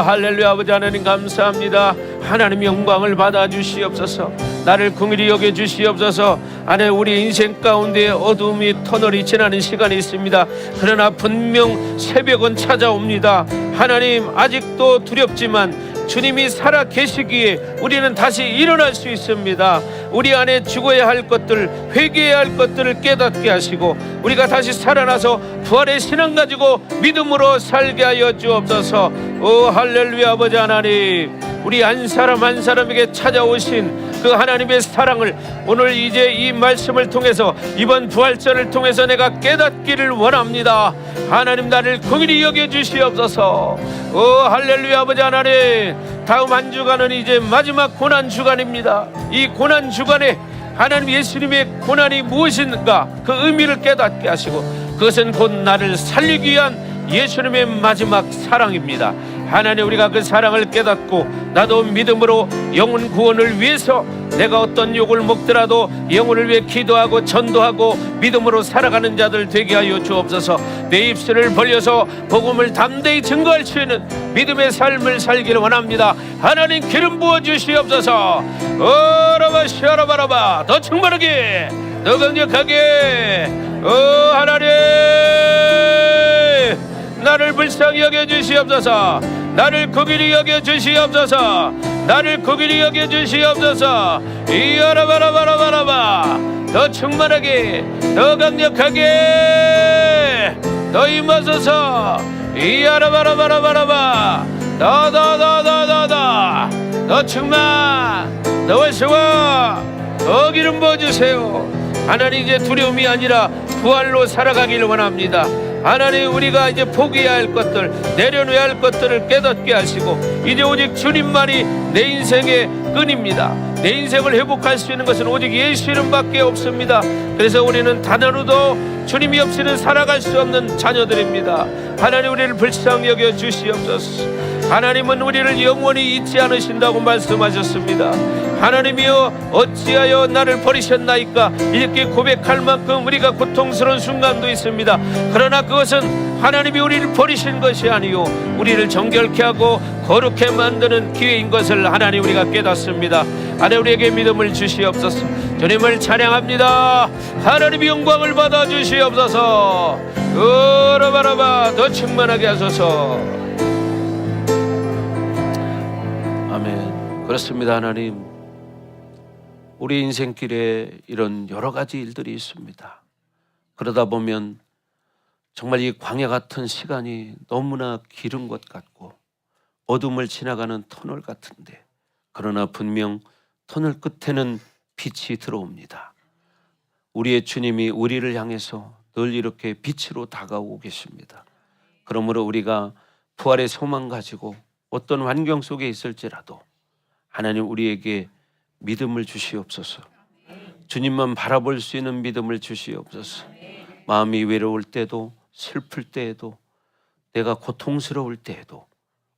S1: 할렐루야. 아버지 하나님 감사합니다. 하나님 영광을 받아 주시옵소서. 나를 긍휼히 여겨 주시옵소서. 안에 우리 인생 가운데 어둠이 터널이 지나는 시간이 있습니다. 그러나 분명 새벽은 찾아옵니다. 하나님, 아직도 두렵지만 주님이 살아 계시기에 우리는 다시 일어날 수 있습니다. 우리 안에 죽어야 할 것들, 회개해야 할 것들을 깨닫게 하시고 우리가 다시 살아나서 부활의 신앙 가지고 믿음으로 살게 하여 주옵소서. 오 할렐루야. 아버지 하나님, 우리 한 사람 한 사람에게 찾아오신 그 하나님의 사랑을 오늘 이제 이 말씀을 통해서 이번 부활절을 통해서 내가 깨닫기를 원합니다. 하나님, 나를 긍휼히 여겨 주시옵소서. 오 할렐루야. 아버지 하나님, 다음 한 주간은 이제 마지막 고난 주간입니다. 이 고난 주간에 하나님 예수님의 고난이 무엇인가 그 의미를 깨닫게 하시고 그것은 곧 나를 살리기 위한 예수님의 마지막 사랑입니다. 하나님, 우리가 그 사랑을 깨닫고 나도 믿음으로 영혼 구원을 위해서 내가 어떤 욕을 먹더라도 영혼을 위해 기도하고 전도하고 믿음으로 살아가는 자들 되게 하여 주옵소서. 내 입술을 벌려서 복음을 담대히 증거할 수 있는 믿음의 삶을 살기를 원합니다. 하나님, 기름 부어 주시옵소서. 오라바 시아라바라바, 더 충만하게, 더 강력하게. 하나님, 나를 불쌍히 여겨 주시옵소서. 나를 긍휼히 여겨 주시옵소서. 나를 긍휼히 여겨 주시옵소서. 이아라바라바라바라바, 더 충만하게, 더 강력하게, 더 임하소서. 이아라바라바라바라바, 더 충만, 더 월수와 더 기름 부어주세요. 하나님, 이제 두려움이 아니라 부활로 살아가기를 원합니다. 하나님, 우리가 이제 포기해야 할 것들, 내려놓아야 할 것들을 깨닫게 하시고 이제 오직 주님만이 내 인생의 끈입니다. 내 인생을 회복할 수 있는 것은 오직 예수 이름밖에 없습니다. 그래서 우리는 단 하루도 주님이 없이는 살아갈 수 없는 자녀들입니다. 하나님, 우리를 불쌍히 여겨 주시옵소서. 하나님은 우리를 영원히 잊지 않으신다고 말씀하셨습니다. 하나님이여, 어찌하여 나를 버리셨나이까? 이렇게 고백할 만큼 우리가 고통스러운 순간도 있습니다. 그러나 그것은 하나님이 우리를 버리신 것이 아니요 우리를 정결케 하고 거룩해 만드는 기회인 것을 하나님 우리가 깨닫습니다. 하나님, 우리에게 믿음을 주시옵소서. 주님을 찬양합니다. 하나님의 영광을 받아 주시옵소서. 으라바라바, 더 충만하게 하소서. 아멘. 그렇습니다. 하나님, 우리 인생길에 이런 여러 가지 일들이 있습니다. 그러다 보면 정말 이 광야 같은 시간이 너무나 길은 것 같고 어둠을 지나가는 터널 같은데, 그러나 분명 터널 끝에는 빛이 들어옵니다. 우리의 주님이 우리를 향해서 늘 이렇게 빛으로 다가오고 계십니다. 그러므로 우리가 부활의 소망 가지고 어떤 환경 속에 있을지라도 하나님 우리에게 믿음을 주시옵소서. 주님만 바라볼 수 있는 믿음을 주시옵소서. 마음이 외로울 때도, 슬플 때에도, 내가 고통스러울 때에도,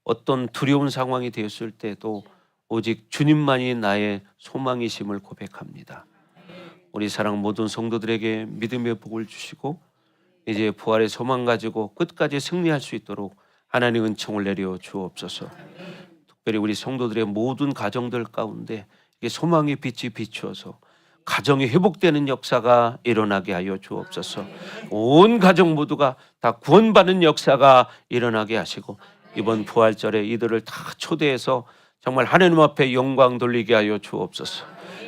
S1: 어떤 두려운 상황이 되었을 때에도 오직 주님만이 나의 소망이심을 고백합니다. 우리 사랑 모든 성도들에게 믿음의 복을 주시고 이제 부활의 소망 가지고 끝까지 승리할 수 있도록 하나님의 은총을 내려 주옵소서. 특별히 우리 성도들의 모든 가정들 가운데 이게 소망의 빛이 비추어서 가정이 회복되는 역사가 일어나게 하여 주옵소서. 온 가정 모두가 다 구원받는 역사가 일어나게 하시고 이번 부활절에 이들을 다 초대해서 정말 하나님 앞에 영광 돌리게 하여 주옵소서.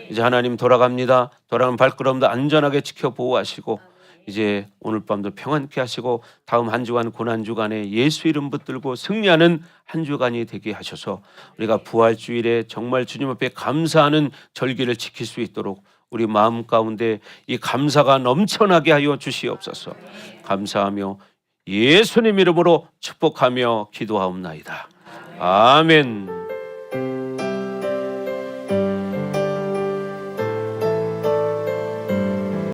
S1: 이제 하나님 돌아갑니다. 돌아가는 발걸음도 안전하게 지켜 보호하시고 이제 오늘 밤도 평안케 하시고 다음 한 주간 고난 주간에 예수 이름 붙들고 승리하는 한 주간이 되게 하셔서 우리가 부활주일에 정말 주님 앞에 감사하는 절기를 지킬 수 있도록 우리 마음 가운데 이 감사가 넘쳐나게 하여 주시옵소서. 감사하며 예수님 이름으로 축복하며 기도하옵나이다. 아멘.